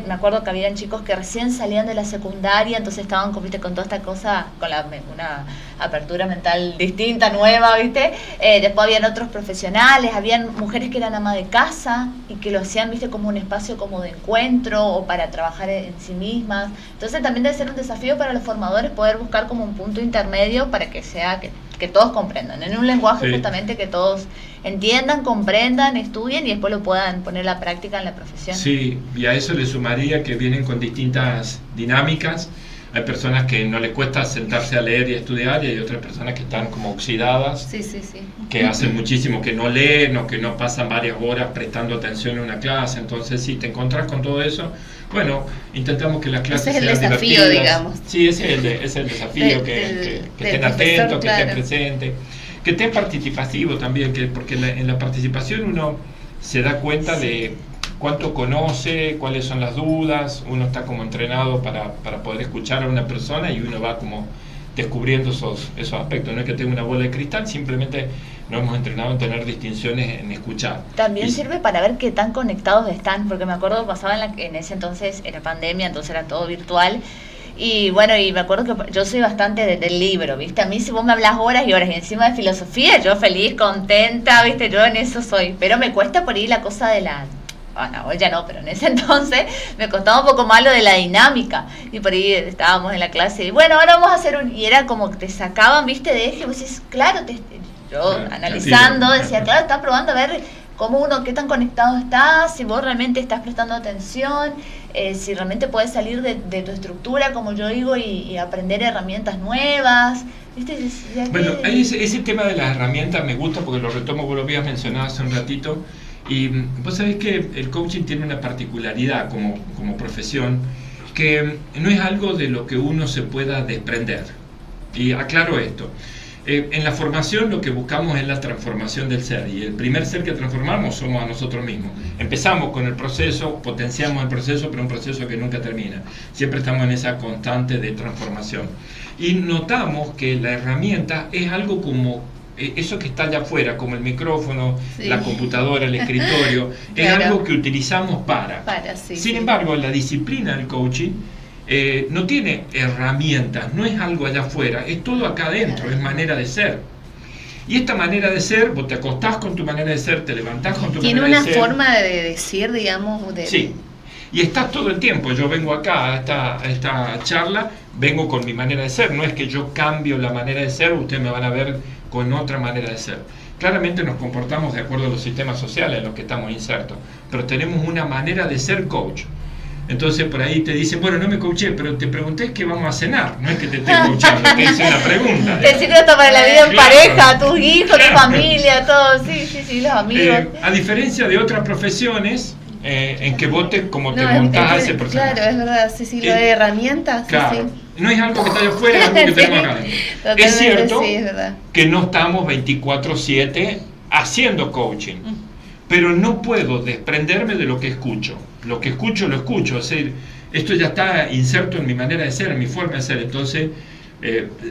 [SPEAKER 3] Me acuerdo que habían chicos que recién salían de la secundaria, entonces estaban con toda esta cosa, con una apertura mental distinta, nueva, ¿viste? Después habían otros profesionales, habían mujeres que eran ama de casa y que lo hacían, ¿viste? Como un espacio como de encuentro o para trabajar en sí mismas. Entonces también debe ser un desafío para los formadores poder buscar como un punto intermedio para que sea que todos comprendan, en un lenguaje
[SPEAKER 4] Sí.
[SPEAKER 3] justamente que todos entiendan, comprendan, estudien y después lo puedan poner a la práctica en la profesión.
[SPEAKER 4] Sí, y a eso le sumaría que vienen con distintas dinámicas. Hay personas que no les cuesta sentarse a leer y a estudiar, y hay otras personas que están como oxidadas,
[SPEAKER 2] Sí, sí, sí.
[SPEAKER 4] que hacen muchísimo que no leen o que no pasan varias horas prestando atención a una clase. Entonces, si te encontrás con todo eso, bueno, intentamos que las clases
[SPEAKER 2] Ese es el
[SPEAKER 4] sean
[SPEAKER 2] desafío,
[SPEAKER 4] divertidas.
[SPEAKER 2] digamos.
[SPEAKER 4] Sí, ese es el desafío, que
[SPEAKER 2] del
[SPEAKER 4] estén
[SPEAKER 2] profesor,
[SPEAKER 4] atentos, que estén
[SPEAKER 2] claro.
[SPEAKER 4] presentes, que estén participativos también, porque en la participación uno se da cuenta de cuánto conoce, cuáles son las dudas, uno está como entrenado para poder escuchar a una persona, y uno va como descubriendo esos aspectos. No es que tenga una bola de cristal, simplemente nos hemos entrenado en tener distinciones en escuchar.
[SPEAKER 3] También
[SPEAKER 4] Y-
[SPEAKER 3] sirve para ver qué tan conectados están, porque me acuerdo que pasaba en ese entonces, era pandemia, entonces era todo virtual. Y bueno, y me acuerdo que yo soy bastante del libro, ¿viste? A mí si vos me hablas horas y horas y encima de filosofía, yo feliz, contenta, ¿viste? Yo en eso soy. Pero me cuesta por ahí la cosa de hoy ya no, pero en ese entonces me costaba un poco más lo de la dinámica. Y por ahí estábamos en la clase y bueno, ahora vamos a hacer y era como que te sacaban, viste, de eje, vos decís, claro, yo analizando decía, claro, estás probando a ver cómo uno, qué tan conectado estás, si vos realmente estás prestando atención, si realmente puedes salir de tu estructura, como yo digo, y aprender herramientas nuevas. ¿Viste?
[SPEAKER 4] Bueno, ese tema de las herramientas me gusta porque lo retomo, vos lo habías mencionado hace un ratito, y vos sabés que el coaching tiene una particularidad como profesión, que no es algo de lo que uno se pueda desprender. Y aclaro esto. En la formación lo que buscamos es la transformación del ser, y el primer ser que transformamos somos a nosotros mismos. Empezamos con el proceso, potenciamos el proceso, pero un proceso que nunca termina. Siempre estamos en esa constante de transformación. Y notamos que la herramienta es algo como eso que está allá afuera, como el micrófono, la computadora, el escritorio, es algo que utilizamos para. Sin embargo, la disciplina del coaching no tiene herramientas, no es algo allá afuera, es todo acá adentro, es manera de ser. Y esta manera de ser, vos te acostás con tu manera de ser, te levantás con tu manera de ser.
[SPEAKER 2] Tiene una forma de decir, digamos.
[SPEAKER 4] Sí, y estás todo el tiempo. Yo vengo acá a esta charla, vengo con mi manera de ser, no es que yo cambio la manera de ser, ustedes me van a ver con otra manera de ser. Claramente nos comportamos de acuerdo a los sistemas sociales en los que estamos insertos, pero tenemos una manera de ser coach. Entonces por ahí te dicen, bueno, no me coaché, pero te pregunté qué vamos a cenar, no es que te esté coachando, te hice una pregunta.
[SPEAKER 3] Te sirve esto para la vida en pareja, tus hijos, tu familia, todo, sí, los amigos.
[SPEAKER 4] A diferencia de otras profesiones, en que vos como te montás a ese personaje.
[SPEAKER 2] Claro, es verdad, sí, lo de herramientas.
[SPEAKER 4] Claro, no es algo que está allá afuera, es algo que tenemos acá adentro. Es cierto que no estamos 24/7 haciendo coaching, pero no puedo desprenderme de lo que escucho. Lo que escucho, lo escucho. Es decir, esto ya está inserto en mi manera de ser, en mi forma de ser. Entonces,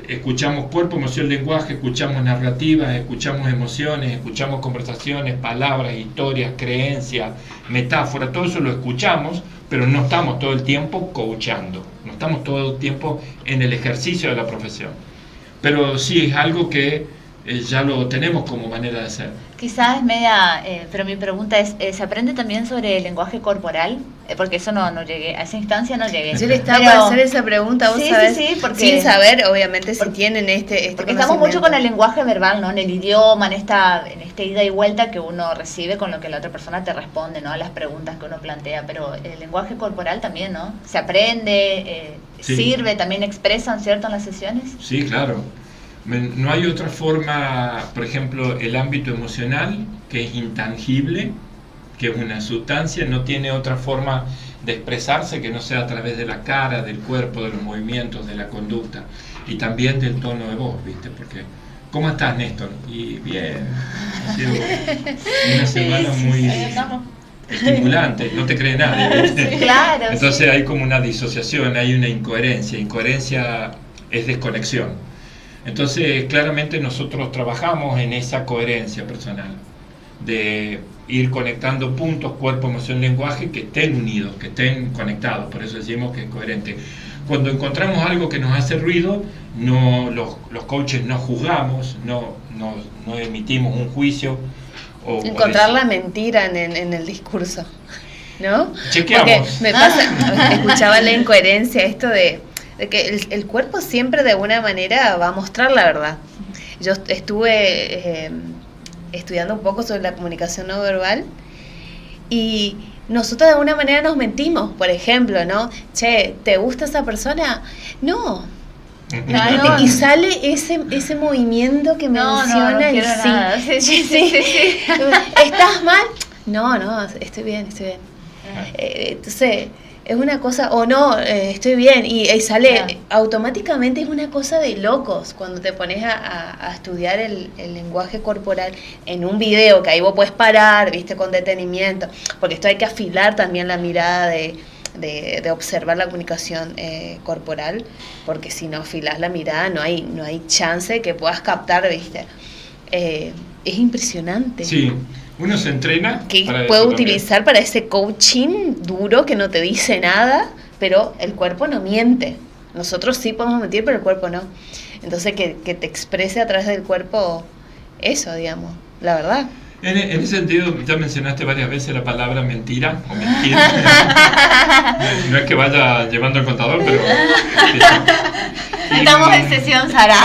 [SPEAKER 4] escuchamos cuerpo, emoción, lenguaje, escuchamos narrativas, escuchamos emociones, escuchamos conversaciones, palabras, historias, creencias, metáforas. Todo eso lo escuchamos, pero no estamos todo el tiempo coachando. No estamos todo el tiempo en el ejercicio de la profesión. Pero sí es algo que ya lo tenemos como manera de ser.
[SPEAKER 3] Quizás es media, pero mi pregunta es, ¿se aprende también sobre el lenguaje corporal? Porque eso no llegué, a esa instancia no llegué.
[SPEAKER 2] Yo le estaba por hacer esa pregunta, vos sabés,
[SPEAKER 3] sí, porque,
[SPEAKER 2] sin saber, obviamente, si tienen este
[SPEAKER 3] porque estamos mucho con el lenguaje verbal, ¿no? En el idioma, en esta ida y vuelta que uno recibe con lo que la otra persona te responde, ¿no? A las preguntas que uno plantea, pero el lenguaje corporal también, ¿no? Se aprende, sirve, también expresan, ¿cierto? En las sesiones.
[SPEAKER 4] Sí, claro. No hay otra forma, por ejemplo, el ámbito emocional, que es intangible, que es una sustancia, no tiene otra forma de expresarse que no sea a través de la cara, del cuerpo, de los movimientos, de la conducta y también del tono de voz, ¿viste? Porque, ¿cómo estás, Néstor? Y bien, ha sido una semana muy estimulante, no te cree nadie, ¿viste?
[SPEAKER 3] Claro,
[SPEAKER 4] entonces hay como una disociación, hay una incoherencia. Incoherencia es desconexión. Entonces, claramente nosotros trabajamos en esa coherencia personal, de ir conectando puntos, cuerpo, emoción, lenguaje, que estén unidos, que estén conectados, por eso decimos que es coherente. Cuando encontramos algo que nos hace ruido, los coaches no juzgamos, no emitimos un juicio.
[SPEAKER 2] Encontrar la mentira en el discurso, ¿no?
[SPEAKER 4] Chequeamos.
[SPEAKER 2] Porque me pasa, escuchaba la incoherencia, esto de que el cuerpo siempre de alguna manera va a mostrar la verdad. Yo estuve estudiando un poco sobre la comunicación no verbal y nosotros de alguna manera nos mentimos, por ejemplo, ¿no? Che, ¿te gusta esa persona? No. Y sale ese movimiento que menciona
[SPEAKER 3] no quiero nada. Sí.
[SPEAKER 2] ¿Estás mal? No, estoy bien. Entonces es una cosa, o no, estoy bien, y sale automáticamente, es una cosa de locos cuando te pones a estudiar el lenguaje corporal en un video, que ahí vos puedes parar, viste, con detenimiento, porque esto hay que afilar también la mirada de observar la comunicación corporal, porque si no afilás la mirada no hay chance que puedas captar, viste. Es impresionante.
[SPEAKER 4] Sí. Uno se entrena
[SPEAKER 2] que puede utilizar para ese coaching duro que no te dice nada, pero el cuerpo no miente. Nosotros sí podemos mentir, pero el cuerpo no. Entonces que te exprese a través del cuerpo eso, digamos, la verdad.
[SPEAKER 4] En ese sentido, ya mencionaste varias veces la palabra mentira o mentir. No es que vaya llevando el contador, pero...
[SPEAKER 3] Estamos en sesión, Sara.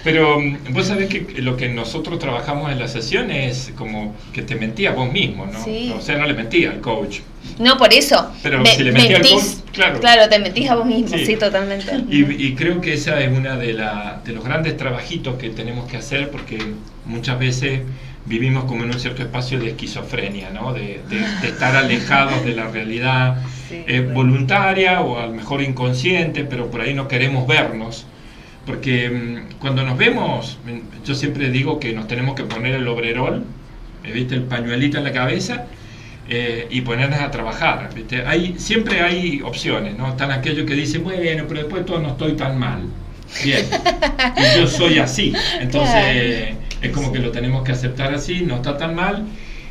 [SPEAKER 4] Pero vos sabés que lo que nosotros trabajamos en la sesión es como que te mentías vos mismo, ¿no?
[SPEAKER 2] Sí.
[SPEAKER 4] O sea, no le mentía al coach.
[SPEAKER 2] No, por eso.
[SPEAKER 4] Pero si le mentís al coach, claro.
[SPEAKER 2] Claro, te mentís a vos mismo,
[SPEAKER 4] Sí.
[SPEAKER 2] sí, totalmente.
[SPEAKER 4] Y creo que esa es una de los grandes trabajitos que tenemos que hacer, porque muchas veces vivimos como en un cierto espacio de esquizofrenia, ¿no? De estar alejados de la realidad voluntaria o a lo mejor inconsciente, pero por ahí no queremos vernos. Porque cuando nos vemos, yo siempre digo que nos tenemos que poner el overol, ¿viste? El pañuelito en la cabeza y ponernos a trabajar, ¿viste? Siempre hay opciones, ¿no? Están aquellos que dicen, bueno, pero después todo no estoy tan mal. Bien, y yo soy así, entonces es como que lo tenemos que aceptar así, no está tan mal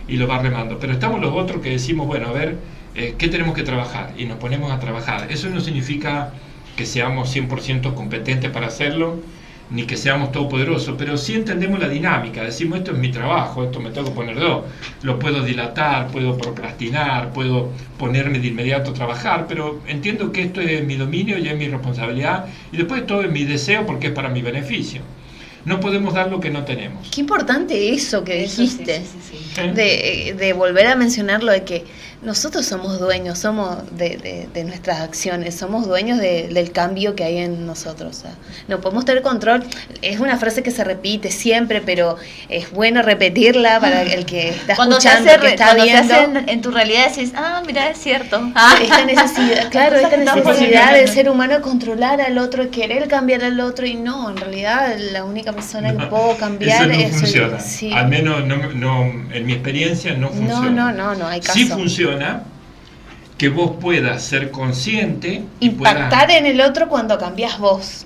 [SPEAKER 4] y lo va remando. Pero estamos los otros que decimos, bueno, a ver, ¿qué tenemos que trabajar? Y nos ponemos a trabajar. Eso no significa que seamos 100% competentes para hacerlo, ni que seamos todopoderosos, pero sí entendemos la dinámica, decimos esto es mi trabajo, esto me tengo que poner yo, lo puedo dilatar, puedo procrastinar, puedo ponerme de inmediato a trabajar, pero entiendo que esto es mi dominio y es mi responsabilidad, y después todo es mi deseo porque es para mi beneficio. No podemos dar lo que no tenemos.
[SPEAKER 2] Qué importante eso que dijiste,
[SPEAKER 3] Sí.
[SPEAKER 2] de volver a mencionarlo, de que nosotros somos dueños, somos de nuestras acciones, somos dueños del cambio que hay en nosotros. O sea, no podemos tener control. Es una frase que se repite siempre, pero es bueno repetirla para el que está escuchando, que está viendo.
[SPEAKER 3] Cuando se hace en tu realidad decís, mira, es cierto.
[SPEAKER 2] Esta necesidad, claro, esta necesidad del ser humano de controlar al otro, querer cambiar al otro, y no, en realidad la única persona que puedo cambiar
[SPEAKER 4] eso no funciona.
[SPEAKER 2] Sí.
[SPEAKER 4] Al menos no, en mi experiencia no funciona.
[SPEAKER 2] No hay caso.
[SPEAKER 4] Sí funciona que vos puedas ser consciente y
[SPEAKER 2] impactar en el otro cuando cambias vos.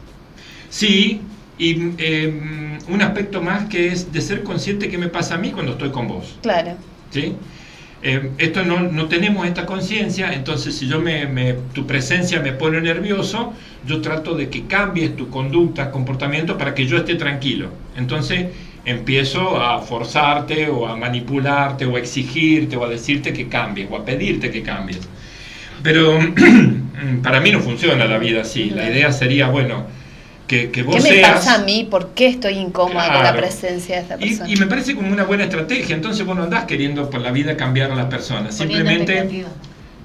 [SPEAKER 4] Sí, y un aspecto más que es de ser consciente qué me pasa a mí cuando estoy con vos.
[SPEAKER 2] Claro.
[SPEAKER 4] ¿Sí? Esto no tenemos esta conciencia, entonces si tu presencia me pone nervioso, yo trato de que cambies tu conducta, comportamiento para que yo esté tranquilo. Entonces empiezo a forzarte o a manipularte o a exigirte o a decirte que cambies o a pedirte que cambies. Pero para mí no funciona la vida así. La idea sería, bueno, que vos seas...
[SPEAKER 2] ¿Qué me pasa a mí? ¿Por qué estoy incómoda con la
[SPEAKER 4] Claro.
[SPEAKER 2] presencia de esta persona?
[SPEAKER 4] Y me parece como una buena estrategia. Entonces vos no andás queriendo por la vida cambiar a las personas. Simplemente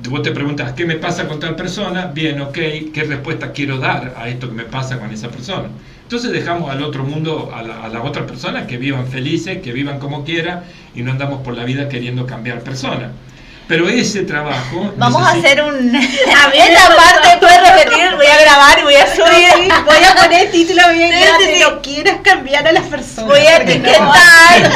[SPEAKER 4] vos te preguntas, ¿qué me pasa con tal persona? Bien, ok, ¿qué respuesta quiero dar a esto que me pasa con esa persona? Entonces dejamos al otro mundo, a la otra persona, que vivan felices, que vivan como quiera, y no andamos por la vida queriendo cambiar personas. Pero ese trabajo...
[SPEAKER 3] Vamos a hacer un... A mí esta parte puedes repetir, voy a grabar y voy a subir.
[SPEAKER 1] Voy a poner el título bien grande,
[SPEAKER 3] sí.
[SPEAKER 1] no quieras cambiar a las personas.
[SPEAKER 3] Voy a etiquetar.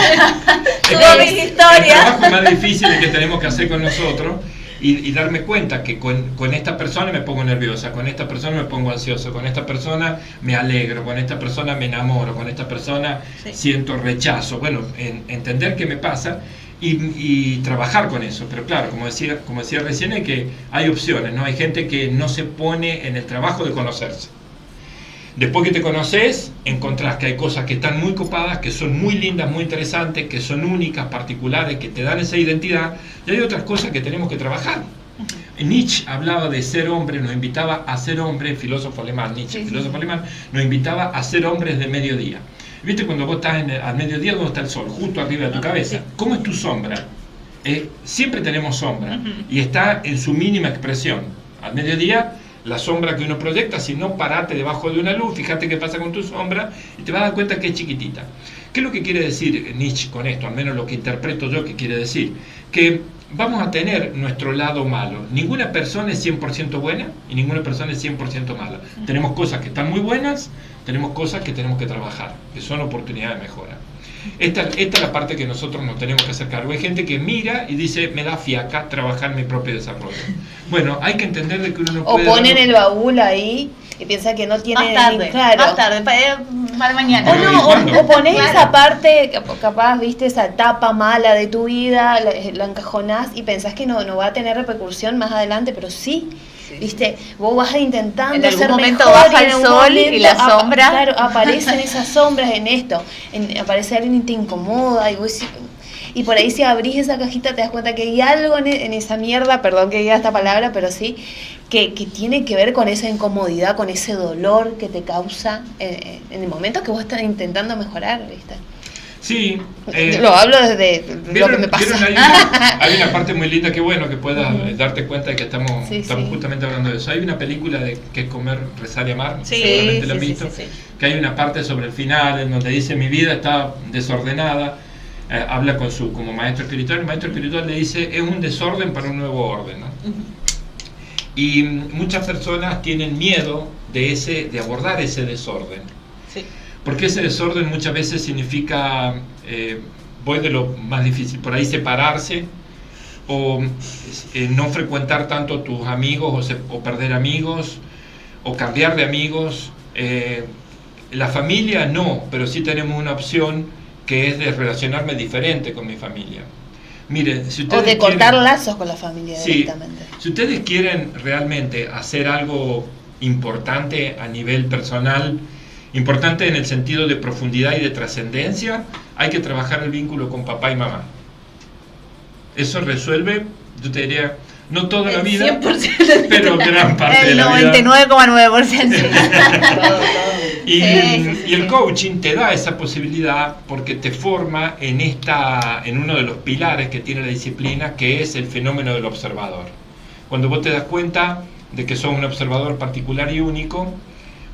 [SPEAKER 3] Subo mis
[SPEAKER 4] El
[SPEAKER 3] historias.
[SPEAKER 4] trabajo más difícil que tenemos que hacer con nosotros y darme cuenta que con esta persona me pongo nerviosa, con esta persona me pongo ansioso, con esta persona me alegro, con esta persona me enamoro, con esta persona siento rechazo. Bueno, entender qué me pasa y trabajar con eso. Pero claro, como decía recién, hay opciones, ¿no? Hay gente que no se pone en el trabajo de conocerse. Después que te conoces, encontrás que hay cosas que están muy copadas, que son muy lindas, muy interesantes, que son únicas, particulares, que te dan esa identidad, y hay otras cosas que tenemos que trabajar. Nietzsche hablaba de ser hombre, nos invitaba a ser hombre, filósofo alemán, Nietzsche, filósofo alemán, nos invitaba a ser hombres de mediodía. ¿Viste cuando vos estás al mediodía donde está el sol? Justo arriba de tu cabeza. ¿Cómo es tu sombra? Siempre tenemos sombra, y está en su mínima expresión. Al mediodía, la sombra que uno proyecta, si no, parate debajo de una luz, fíjate qué pasa con tu sombra y te vas a dar cuenta que es chiquitita. ¿Qué es lo que quiere decir Nietzsche con esto? Al menos lo que interpreto yo que quiere decir. Que vamos a tener nuestro lado malo. Ninguna persona es 100% buena y ninguna persona es 100% mala. Tenemos cosas que están muy buenas, tenemos cosas que tenemos que trabajar, que son oportunidades de mejora. Esta es la parte que nosotros nos tenemos que hacer cargo. Hay gente que mira y dice, me da fiaca trabajar mi propio desarrollo. Bueno, hay que entender de que uno no puede...
[SPEAKER 2] O ponen el baúl ahí y piensa que no tiene...
[SPEAKER 3] Más tarde, para mañana.
[SPEAKER 2] O no, o pones esa parte, capaz, viste, esa etapa mala de tu vida, la encajonás y pensás que no va a tener repercusión más adelante, pero sí. ¿Viste? Vos vas intentando
[SPEAKER 3] en algún
[SPEAKER 2] ser
[SPEAKER 3] momento
[SPEAKER 2] mejor,
[SPEAKER 3] baja el sol y la sombra.
[SPEAKER 2] Claro, aparecen esas sombras en esto. Aparece alguien y te incomoda y por ahí si abrís esa cajita te das cuenta que hay algo en esa mierda, perdón que diga esta palabra, pero sí, que tiene que ver con esa incomodidad, con ese dolor que te causa en el momento que vos estás intentando mejorar, ¿viste?
[SPEAKER 4] Sí.
[SPEAKER 2] Lo hablo desde lo que me pasa.
[SPEAKER 4] Hay una parte muy linda, que bueno que puedas darte cuenta de que estamos justamente hablando de eso. Hay una película que es Comer, Rezar y Amar, seguramente la han visto, que hay una parte sobre el final en donde dice: mi vida está desordenada. Habla con como maestro espiritual. El maestro espiritual le dice: es un desorden para un nuevo orden, ¿no? Y muchas personas tienen miedo de abordar ese desorden. Sí. Porque ese desorden muchas veces significa, voy de lo más difícil, por ahí separarse, o no frecuentar tanto tus amigos, o perder amigos, o cambiar de amigos. La familia no, pero sí tenemos una opción, que es de relacionarme diferente con mi familia. Miren, si ustedes
[SPEAKER 2] o de cortar lazos con la familia directamente.
[SPEAKER 4] Si ustedes quieren realmente hacer algo importante a nivel personal, importante en el sentido de profundidad y de trascendencia, hay que trabajar el vínculo con papá y mamá. Eso resuelve, yo te diría, no toda la vida, pero gran parte de la vida.
[SPEAKER 3] El 99,9%.
[SPEAKER 4] Y el coaching te da esa posibilidad porque te forma en uno de los pilares que tiene la disciplina, que es el fenómeno del observador. Cuando vos te das cuenta de que sos un observador particular y único,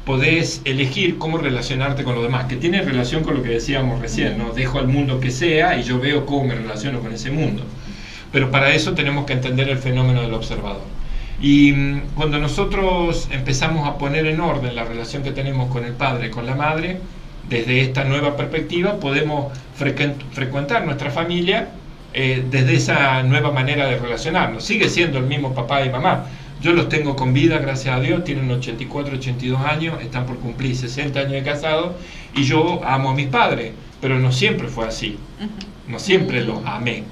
[SPEAKER 4] podés elegir cómo relacionarte con los demás, que tiene relación con lo que decíamos recién, ¿no? Dejo al mundo que sea y yo veo cómo me relaciono con ese mundo. Pero para eso tenemos que entender el fenómeno del observador. Y cuando nosotros empezamos a poner en orden la relación que tenemos con el padre y con la madre, desde esta nueva perspectiva podemos frecuentar nuestra familia desde esa nueva manera de relacionarnos. Sigue siendo el mismo papá y mamá. Yo los tengo con vida, gracias a Dios, tienen 84, 82 años, están por cumplir 60 años de casados, y yo amo a mis padres, pero no siempre fue así, no siempre los amé.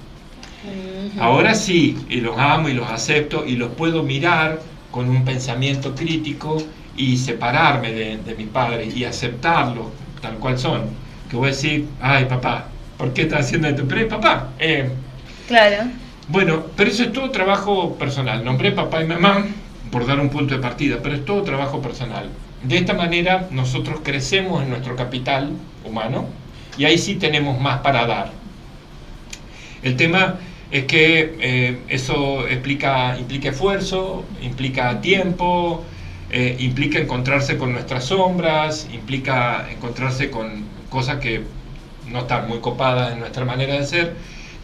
[SPEAKER 4] Ahora sí, y los amo y los acepto y los puedo mirar con un pensamiento crítico y separarme de mis padres y aceptarlos tal cual son. Que voy a decir: ay papá, ¿por qué estás haciendo esto? Pero papá,
[SPEAKER 2] claro.
[SPEAKER 4] Bueno, pero eso es todo trabajo personal. Nombré papá y mamá por dar un punto de partida, pero es todo trabajo personal. De esta manera nosotros crecemos en nuestro capital humano y ahí sí tenemos más para dar. El tema es que eso implica esfuerzo, implica tiempo, implica encontrarse con nuestras sombras, implica encontrarse con cosas que no están muy copadas en nuestra manera de ser,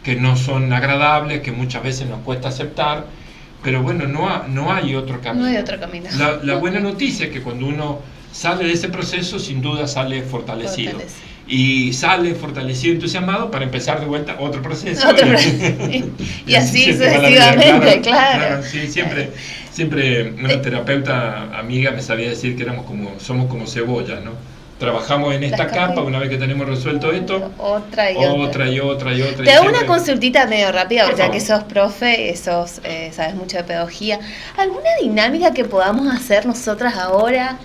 [SPEAKER 4] que no son agradables, que muchas veces nos cuesta aceptar, pero bueno, no hay otro camino.
[SPEAKER 2] No hay otro camino.
[SPEAKER 4] La buena noticia es que cuando uno sale de ese proceso, sin duda sale fortalecido. Y sale fortalecido, entusiasmado para empezar de vuelta otro proceso.
[SPEAKER 2] Y así sucesivamente, claro.
[SPEAKER 4] Sí, siempre una terapeuta amiga me sabía decir que somos como cebollas, ¿no? Trabajamos en esta capa, una vez que tenemos resuelto esto, otra y otra.
[SPEAKER 2] Te hago una consultita medio rápida, ya que sos profe, sabes mucho de pedagogía. ¿Alguna dinámica que podamos hacer nosotras ahora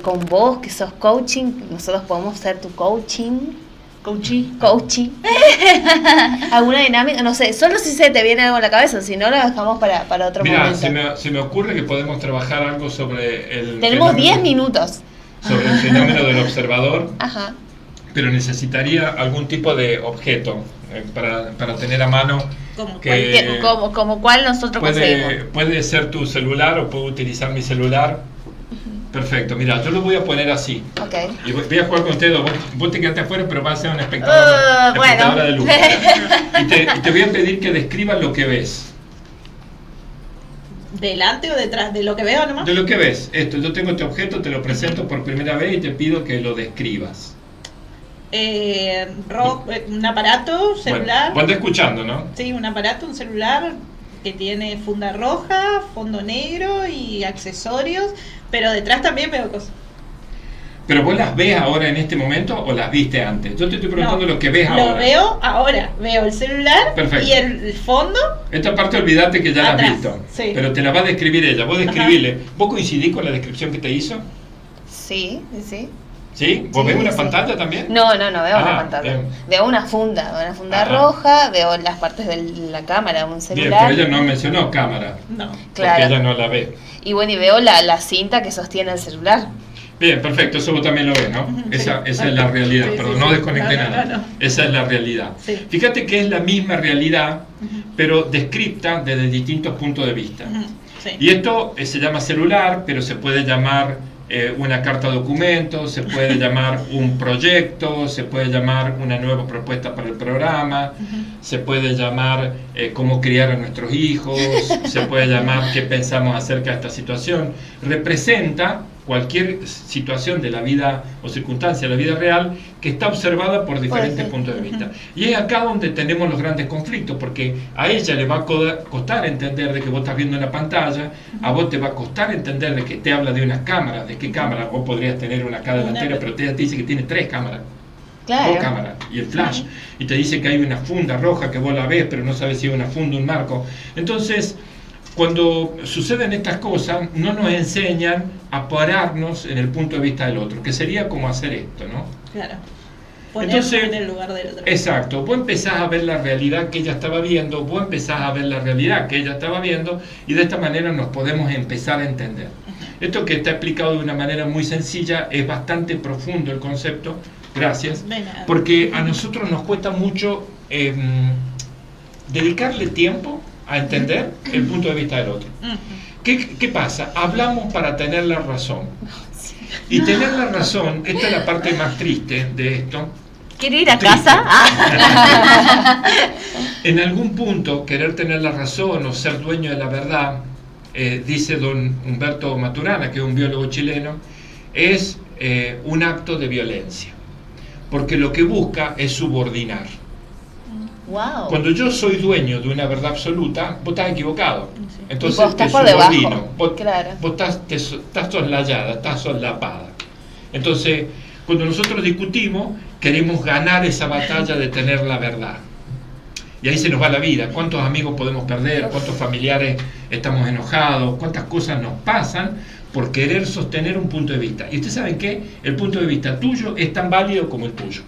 [SPEAKER 2] con vos, que sos coaching? Nosotros podemos ser tu coaching. Coaching. ¿Alguna dinámica? No sé, solo si se te viene algo a la cabeza, si no, lo dejamos para otro momento.
[SPEAKER 4] Se me ocurre que podemos trabajar algo sobre el...
[SPEAKER 2] Tenemos 10 minutos.
[SPEAKER 4] Sobre el fenómeno del observador.
[SPEAKER 2] Ajá.
[SPEAKER 4] Pero necesitaría algún tipo de objeto para tener a mano.
[SPEAKER 3] Como cuál nosotros conseguimos.
[SPEAKER 4] Puede ser tu celular o puedo utilizar mi celular. Perfecto, mira, yo lo voy a poner así.
[SPEAKER 2] Okay.
[SPEAKER 4] Y voy a jugar con ustedes. Vos te quedaste afuera, pero vas a ser un espectadora de luz. Y te voy a pedir que describas lo que ves.
[SPEAKER 1] ¿Delante o detrás? ¿De lo que veo nomás?
[SPEAKER 4] De lo que ves. Yo tengo este objeto, te lo presento por primera vez y te pido que lo describas.
[SPEAKER 1] Un aparato, celular.
[SPEAKER 4] Bueno, escuchando, ¿no?
[SPEAKER 1] Sí, un aparato, un celular que tiene funda roja, fondo negro y accesorios, pero detrás también veo cosas.
[SPEAKER 4] ¿Pero vos las ves ahora en este momento o las viste antes? Yo te estoy preguntando lo que ves ahora.
[SPEAKER 1] Lo veo ahora. Veo el celular. Perfecto. Y el fondo.
[SPEAKER 4] Esta parte olvídate que ya la has
[SPEAKER 1] atrás.
[SPEAKER 4] visto.
[SPEAKER 1] Sí.
[SPEAKER 4] Pero te la va a describir ella. Vos describile. ¿Vos coincidís con la descripción que te hizo?
[SPEAKER 2] Sí, sí.
[SPEAKER 4] ¿Sí? ¿Vos ves una pantalla también?
[SPEAKER 2] No veo una pantalla.
[SPEAKER 4] Bien.
[SPEAKER 2] Veo una funda roja, veo las partes de la cámara, un celular.
[SPEAKER 4] Bien, pero ella no mencionó cámara.
[SPEAKER 1] No.
[SPEAKER 2] Claro.
[SPEAKER 4] Porque ella no la ve.
[SPEAKER 2] Y bueno, y veo la cinta que sostiene el celular.
[SPEAKER 4] Bien, perfecto, eso vos también lo ves, ¿no? Esa es la realidad,
[SPEAKER 1] Sí,
[SPEAKER 4] perdón,
[SPEAKER 1] sí,
[SPEAKER 4] no
[SPEAKER 1] sí.
[SPEAKER 4] desconecté nada.
[SPEAKER 1] No.
[SPEAKER 4] Esa es la realidad.
[SPEAKER 1] Sí.
[SPEAKER 4] Fíjate que es la misma realidad, pero descripta desde distintos puntos de vista.
[SPEAKER 1] Sí.
[SPEAKER 4] Y esto se llama celular, pero se puede llamar una carta documento, se puede llamar un proyecto, se puede llamar una nueva propuesta para el programa, se puede llamar cómo criar a nuestros hijos, se puede llamar qué pensamos acerca de esta situación. Representa cualquier situación de la vida o circunstancia de la vida real que está observada por diferentes puntos de vista. Y es acá donde tenemos los grandes conflictos, porque a ella le va a costar entender de que vos estás viendo una pantalla, a vos te va a costar entender de que te habla de unas cámaras, de qué cámara, vos podrías tener una acá delantera, pero te dice que tiene 3 cámaras.
[SPEAKER 2] Claro.
[SPEAKER 4] 2 cámaras y el flash, y te dice que hay una funda roja que vos la ves, pero no sabes si es una funda o un marco. Entonces, cuando suceden estas cosas, no nos enseñan a pararnos en el punto de vista del otro, que sería como hacer esto, ¿no?
[SPEAKER 1] Claro. Ponernos en el lugar del otro.
[SPEAKER 4] Exacto. Vos empezás a ver la realidad que ella estaba viendo, vos empezás a ver la realidad que ella estaba viendo, y de esta manera nos podemos empezar a entender. Esto que está explicado de una manera muy sencilla, es bastante profundo el concepto, gracias, porque a nosotros nos cuesta mucho dedicarle tiempo a entender el punto de vista del otro. ¿Qué pasa? Hablamos para tener la razón. Y tener la razón, esta es la parte más triste de esto.
[SPEAKER 3] ¿Quiere ir a casa?
[SPEAKER 4] En algún punto, querer tener la razón o ser dueño de la verdad, dice don Humberto Maturana, que es un biólogo chileno, es un acto de violencia. Porque lo que busca es subordinar.
[SPEAKER 3] Wow.
[SPEAKER 4] Cuando yo soy dueño de una verdad absoluta, vos estás equivocado. Entonces
[SPEAKER 2] vos estás
[SPEAKER 4] te
[SPEAKER 2] por
[SPEAKER 4] subordino.
[SPEAKER 2] debajo.
[SPEAKER 4] Vos
[SPEAKER 2] Claro.
[SPEAKER 4] estás soslayada, estás soslapada. Entonces, cuando nosotros discutimos, queremos ganar esa batalla de tener la verdad. Y ahí se nos va la vida. ¿Cuántos amigos podemos perder? ¿Cuántos familiares estamos enojados? ¿Cuántas cosas nos pasan por querer sostener un punto de vista? Y ustedes saben que el punto de vista tuyo es tan válido como el tuyo.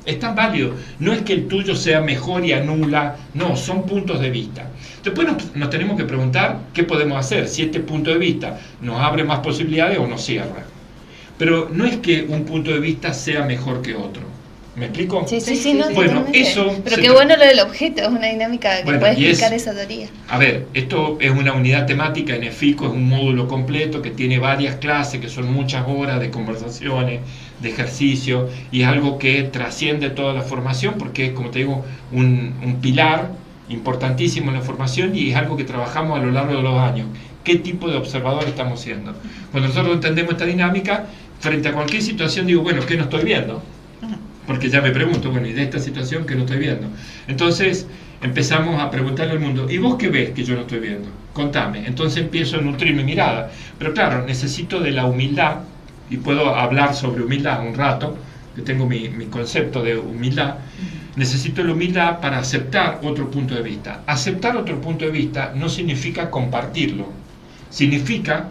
[SPEAKER 4] Es tan válido. No es que el tuyo sea mejor y anula, no, son puntos de vista. Después nos tenemos que preguntar qué podemos hacer, si este punto de vista nos abre más posibilidades o nos cierra. Pero no es que un punto de vista sea mejor que otro. ¿Me explico?
[SPEAKER 2] Sí, no,
[SPEAKER 4] bueno,
[SPEAKER 2] totalmente.
[SPEAKER 4] eso...
[SPEAKER 2] Pero qué bueno lo del objeto, es una dinámica que puede explicar esa teoría.
[SPEAKER 4] A ver, esto es una unidad temática en EFICO, es un módulo completo que tiene varias clases, que son muchas horas de conversaciones, de ejercicio, y es algo que trasciende toda la formación porque es, como te digo, un pilar importantísimo en la formación, y es algo que trabajamos a lo largo de los años. ¿Qué tipo de observador estamos siendo? Cuando nosotros entendemos esta dinámica, frente a cualquier situación digo, bueno, ¿qué no estoy viendo? Porque ya me pregunto, bueno, ¿y de esta situación qué no estoy viendo? Entonces empezamos a preguntarle al mundo, ¿y vos qué ves que yo no estoy viendo? Contame. Entonces empiezo a nutrir mi mirada. Pero claro, necesito de la humildad, y puedo hablar sobre humildad un rato, que tengo mi concepto de humildad. Necesito la humildad para aceptar otro punto de vista. Aceptar otro punto de vista no significa compartirlo. Significa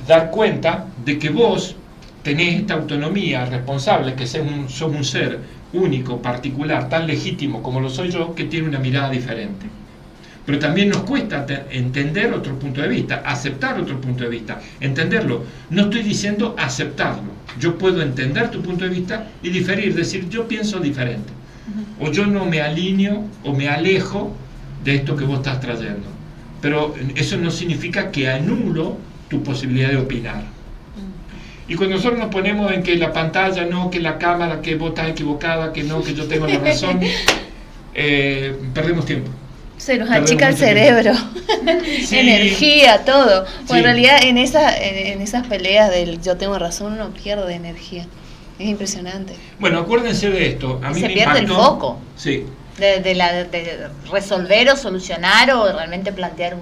[SPEAKER 4] dar cuenta de que vos tenés esta autonomía responsable, que sos un ser único, particular, tan legítimo como lo soy yo, que tiene una mirada diferente. Pero también nos cuesta entender otro punto de vista, aceptar otro punto de vista, entenderlo. No estoy diciendo aceptarlo. Yo puedo entender tu punto de vista y diferir, decir, yo pienso diferente. O yo no me alineo o me alejo de esto que vos estás trayendo. Pero eso no significa que anulo tu posibilidad de opinar. Y cuando nosotros nos ponemos en que la pantalla no, que la cámara, que vos estás equivocada, que no, que yo tengo la razón, perdemos tiempo.
[SPEAKER 2] Se nos achica el cerebro, sí. Energía, todo. Bueno, sí. En realidad en esas peleas del yo tengo razón uno pierde energía. Es impresionante.
[SPEAKER 4] Bueno, acuérdense de esto. A mí
[SPEAKER 3] se
[SPEAKER 4] me
[SPEAKER 3] pierde
[SPEAKER 4] impactó,
[SPEAKER 3] el foco.
[SPEAKER 4] Sí.
[SPEAKER 3] De resolver o solucionar o realmente plantear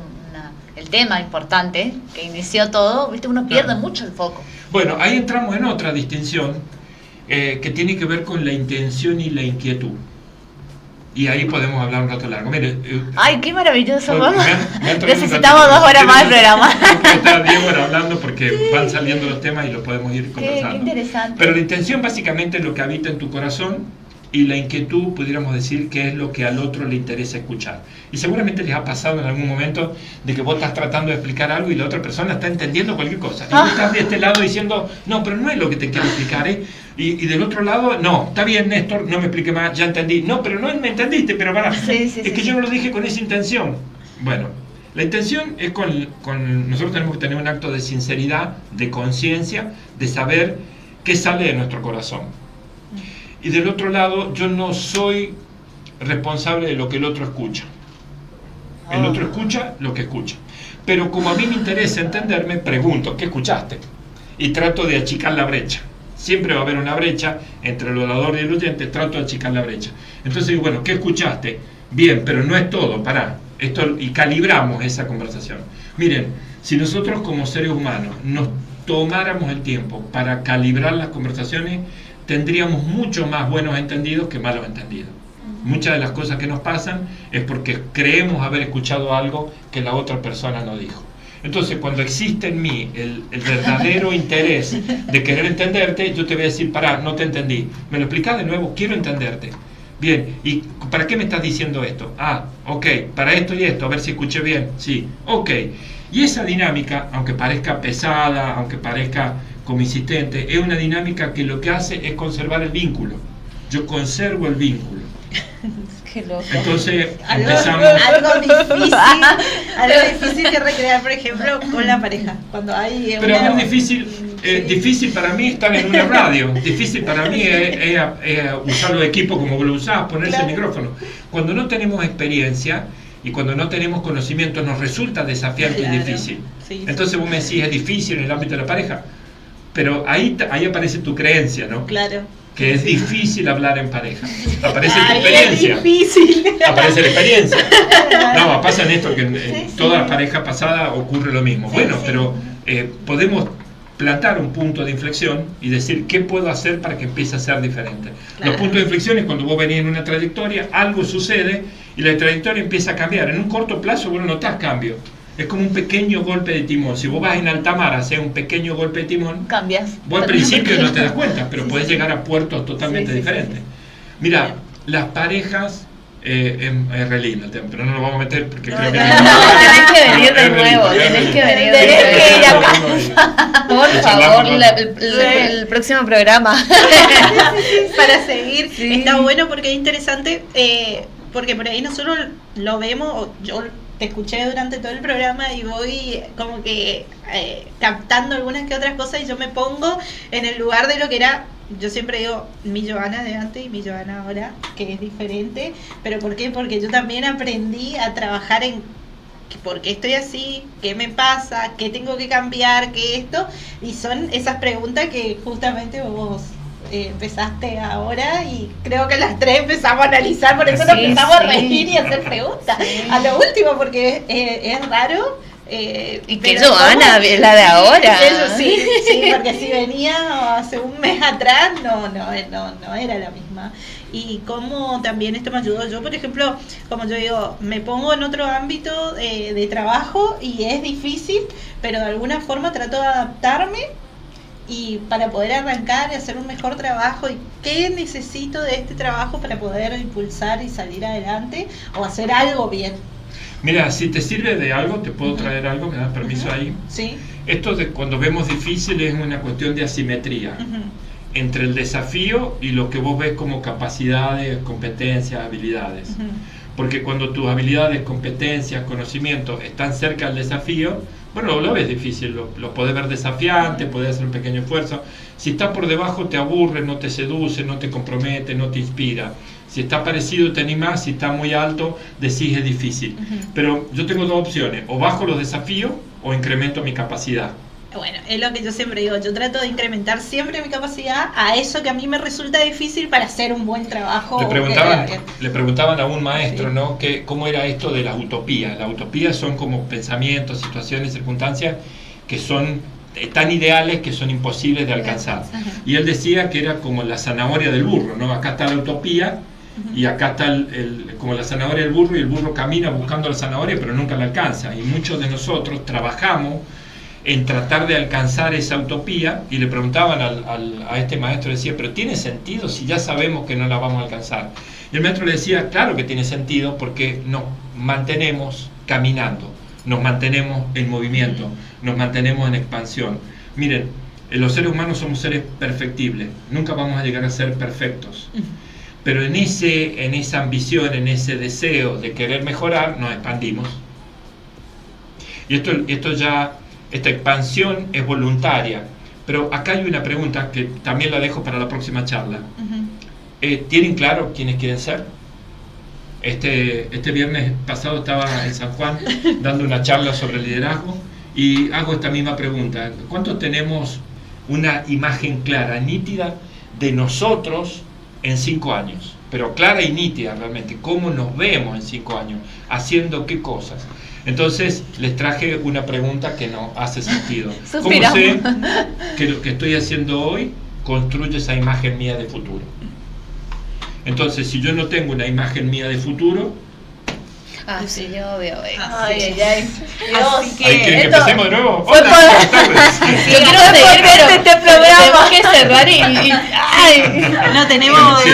[SPEAKER 3] el tema importante que inició todo, ¿viste? Uno pierde mucho el foco.
[SPEAKER 4] Bueno, ahí entramos en otra distinción que tiene que ver con la intención y la inquietud. Y ahí podemos hablar un rato largo. Mire,
[SPEAKER 3] ¡ay, qué maravilloso!
[SPEAKER 4] Necesitamos
[SPEAKER 3] 2 horas más de programa.
[SPEAKER 4] Está 10 horas hablando porque van saliendo los temas y los podemos ir conversando.
[SPEAKER 3] Qué interesante.
[SPEAKER 4] Pero la intención básicamente es lo que habita en tu corazón, y la inquietud, pudiéramos decir, que es lo que al otro le interesa escuchar. Y seguramente les ha pasado en algún momento de que vos estás tratando de explicar algo y la otra persona está entendiendo cualquier cosa. Y vos estás de este lado diciendo, no, pero no es lo que te quiero explicar, ¿eh? Y del otro lado, no, está bien, Néstor, no me explique más, ya entendí. No, pero no me entendiste, pero pará. Yo no lo dije con esa intención. Bueno, la intención es nosotros tenemos que tener un acto de sinceridad, de conciencia, de saber qué sale de nuestro corazón. Y del otro lado, yo no soy responsable de lo que el otro escucha. El otro escucha lo que escucha. Pero como a mí me interesa entenderme, pregunto, ¿qué escuchaste? Y trato de achicar la brecha. Siempre va a haber una brecha entre el orador y el oyente, trato de achicar la brecha. Entonces digo, bueno, ¿qué escuchaste? Bien, pero no es todo, pará. Y calibramos esa conversación. Miren, si nosotros como seres humanos nos tomáramos el tiempo para calibrar las conversaciones, tendríamos mucho más buenos entendidos que malos entendidos. Muchas de las cosas que nos pasan es porque creemos haber escuchado algo que la otra persona no dijo. Entonces, cuando existe en mí el verdadero interés de querer entenderte, yo te voy a decir, pará, no te entendí. ¿Me lo explicás de nuevo? Quiero entenderte. Bien, ¿y para qué me estás diciendo esto? Ah, ok, para esto y esto, a ver si escuché bien. Sí, ok. Y esa dinámica, aunque parezca pesada, aunque parezca como insistente, es una dinámica que lo que hace es conservar el vínculo. Yo conservo el vínculo.
[SPEAKER 2] Qué loco.
[SPEAKER 4] Entonces empezamos...
[SPEAKER 1] Algo difícil que recrear, por ejemplo, con la pareja. Cuando hay
[SPEAKER 4] pero es muy difícil, difícil para mí estar en una radio. Difícil para mí es usar los equipos como vos lo usás, ponerse el micrófono. Cuando no tenemos experiencia y cuando no tenemos conocimiento, nos resulta desafiante y difícil. Entonces vos me decís, es difícil en el ámbito de la pareja. Pero ahí aparece tu creencia, ¿no?
[SPEAKER 1] Claro.
[SPEAKER 4] Que es difícil hablar en pareja. Aparece tu experiencia.
[SPEAKER 1] Es difícil.
[SPEAKER 4] Aparece la experiencia. No, pasa en esto que en todas las parejas pasadas ocurre lo mismo. Pero podemos plantar un punto de inflexión y decir qué puedo hacer para que empiece a ser diferente. Claro. Los puntos de inflexión es cuando vos venís en una trayectoria, algo sucede y la trayectoria empieza a cambiar. En un corto plazo vos no notás cambio. Es como un pequeño golpe de timón. Si vos vas en alta mar a hacer un pequeño golpe de timón,
[SPEAKER 3] cambias.
[SPEAKER 4] Vos al principio no te das cuenta, pero podés llegar a puertos totalmente diferentes. Mira, las parejas, es re lindo el tema, pero no lo vamos a meter porque creo que...
[SPEAKER 2] Tenés que venir de nuevo, tenés que venir de nuevo. Tenés que ir acá. Por favor, el próximo programa.
[SPEAKER 1] Para seguir, está bueno porque es interesante, porque por ahí nosotros lo vemos, yo te escuché durante todo el programa y voy como que captando algunas que otras cosas y yo me pongo en el lugar de lo que era, yo siempre digo, mi Joana de antes y mi Joana ahora, que es diferente, pero ¿por qué? Porque yo también aprendí a trabajar en por qué estoy así, qué me pasa, qué tengo que cambiar, qué esto, y son esas preguntas que justamente vos empezaste ahora y creo que las tres empezamos a analizar, por eso nos empezamos a reír y a hacer preguntas a lo último, porque es raro.
[SPEAKER 2] Y que Joana, la de ahora.
[SPEAKER 1] Eso sí, porque si venía hace un mes atrás no era la misma. Y como también esto me ayudó, yo por ejemplo, como yo digo, me pongo en otro ámbito de trabajo y es difícil, pero de alguna forma trato de adaptarme y para poder arrancar y hacer un mejor trabajo y qué necesito de este trabajo para poder impulsar y salir adelante o hacer algo bien.
[SPEAKER 4] Mira, si te sirve de algo, te puedo traer algo, ¿me das permiso ahí?
[SPEAKER 1] Sí.
[SPEAKER 4] Esto de cuando vemos difícil es una cuestión de asimetría entre el desafío y lo que vos ves como capacidades, competencias, habilidades. Porque cuando tus habilidades, competencias, conocimientos están cerca del desafío, bueno, lo ves difícil, lo podés ver desafiante, podés hacer un pequeño esfuerzo. Si está por debajo te aburre, no te seduce, no te compromete, no te inspira. Si está parecido te animás, si está muy alto decís es difícil. Pero yo tengo dos opciones, o bajo los desafíos o incremento mi capacidad.
[SPEAKER 1] Bueno, es lo que yo siempre digo, yo trato de incrementar siempre mi capacidad a eso que a mí me resulta difícil para hacer un buen trabajo.
[SPEAKER 4] Le preguntaban a un maestro, sí, ¿no? ¿Cómo era esto de las utopías? Las utopías son como pensamientos, situaciones, circunstancias que son tan ideales que son imposibles de alcanzar. Y él decía que era como la zanahoria del burro, ¿no? Acá está la utopía y acá está como la zanahoria del burro, y el burro camina buscando la zanahoria pero nunca la alcanza. Y muchos de nosotros trabajamos en tratar de alcanzar esa utopía, y le preguntaban a este maestro, decía, pero ¿tiene sentido si ya sabemos que no la vamos a alcanzar? Y el maestro le decía, claro que tiene sentido, porque nos mantenemos caminando, nos mantenemos en movimiento, nos mantenemos en expansión. Miren, los seres humanos somos seres perfectibles, nunca vamos a llegar a ser perfectos, pero en esa ambición, en ese deseo de querer mejorar, nos expandimos. Y esta expansión es voluntaria, pero acá hay una pregunta que también la dejo para la próxima charla. ¿Tienen claro quiénes quieren ser? Este viernes pasado estaba en San Juan dando una charla sobre liderazgo y hago esta misma pregunta. ¿Cuántos tenemos una imagen clara, nítida de nosotros en 5 años? Pero clara y nítida realmente, ¿cómo nos vemos en 5 años? ¿Haciendo qué cosas? Entonces les traje una pregunta que no hace sentido. ¿Cómo sé que lo que estoy haciendo hoy construye esa imagen mía de futuro? Entonces, si yo no tengo una imagen mía de futuro...
[SPEAKER 2] sí, yo veo.
[SPEAKER 3] Ay.
[SPEAKER 1] Así que
[SPEAKER 4] empecemos de nuevo.
[SPEAKER 2] Hola, buenas tardes. Yo quiero seguir, pero
[SPEAKER 3] este programa
[SPEAKER 2] tenemos que cerrar y
[SPEAKER 1] no tenemos...
[SPEAKER 4] Sí,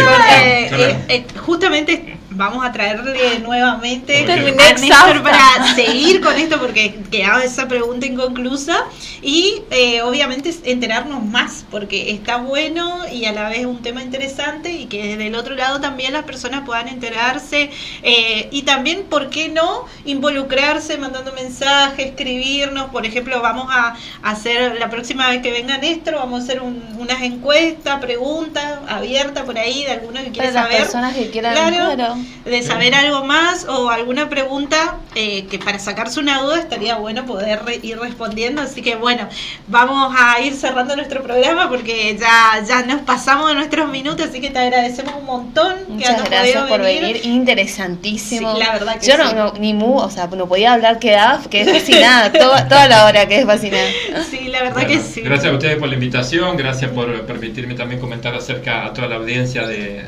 [SPEAKER 1] justamente... Vamos a traerle nuevamente
[SPEAKER 3] Terminé
[SPEAKER 1] a Néstor para seguir con esto, porque quedaba esa pregunta inconclusa, y obviamente enterarnos más, porque está bueno y a la vez un tema interesante, y que desde el otro lado también las personas puedan enterarse, y también, ¿por qué no?, involucrarse mandando mensajes, escribirnos. Por ejemplo, vamos a hacer, la próxima vez que venga Néstor, vamos a hacer unas encuestas, preguntas abiertas por ahí de alguno que quiera saber.
[SPEAKER 2] Las personas que quieran,
[SPEAKER 1] claro, de saber algo más o alguna pregunta que para sacarse una duda estaría bueno poder ir respondiendo. Así que bueno, vamos a ir cerrando nuestro programa porque ya nos pasamos de nuestros minutos, así que te agradecemos un montón.
[SPEAKER 2] Muchas gracias por venir, interesantísimo.
[SPEAKER 1] Sí, la verdad que
[SPEAKER 2] yo
[SPEAKER 1] sí.
[SPEAKER 2] no podía hablar, quedé fascinada, toda la hora quedé fascinada.
[SPEAKER 1] Sí, la verdad que sí.
[SPEAKER 4] Gracias a ustedes por la invitación, gracias por permitirme también comentar acerca a toda la audiencia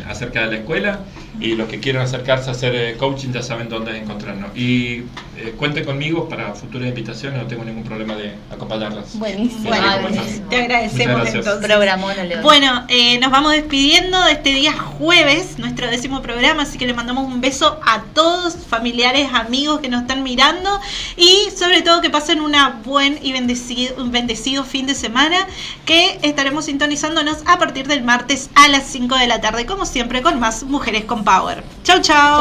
[SPEAKER 4] acerca de la escuela, y los que quieran acercarse a hacer coaching ya saben dónde encontrarnos. Y cuenten conmigo para futuras invitaciones, no tengo ningún problema de acompañarlas.
[SPEAKER 2] Buenísimo.
[SPEAKER 1] Buenísimo. Te agradecemos entonces.
[SPEAKER 3] Programón,
[SPEAKER 1] bueno, nos vamos despidiendo de este día jueves, nuestro 10º programa, así que les mandamos un beso a todos, familiares, amigos que nos están mirando, y sobre todo que pasen un buen y bendecido fin de semana, que estaremos sintonizándonos a partir del martes a las 5 de la tarde, como siempre, con más Mujeres con Power. Chau, chau.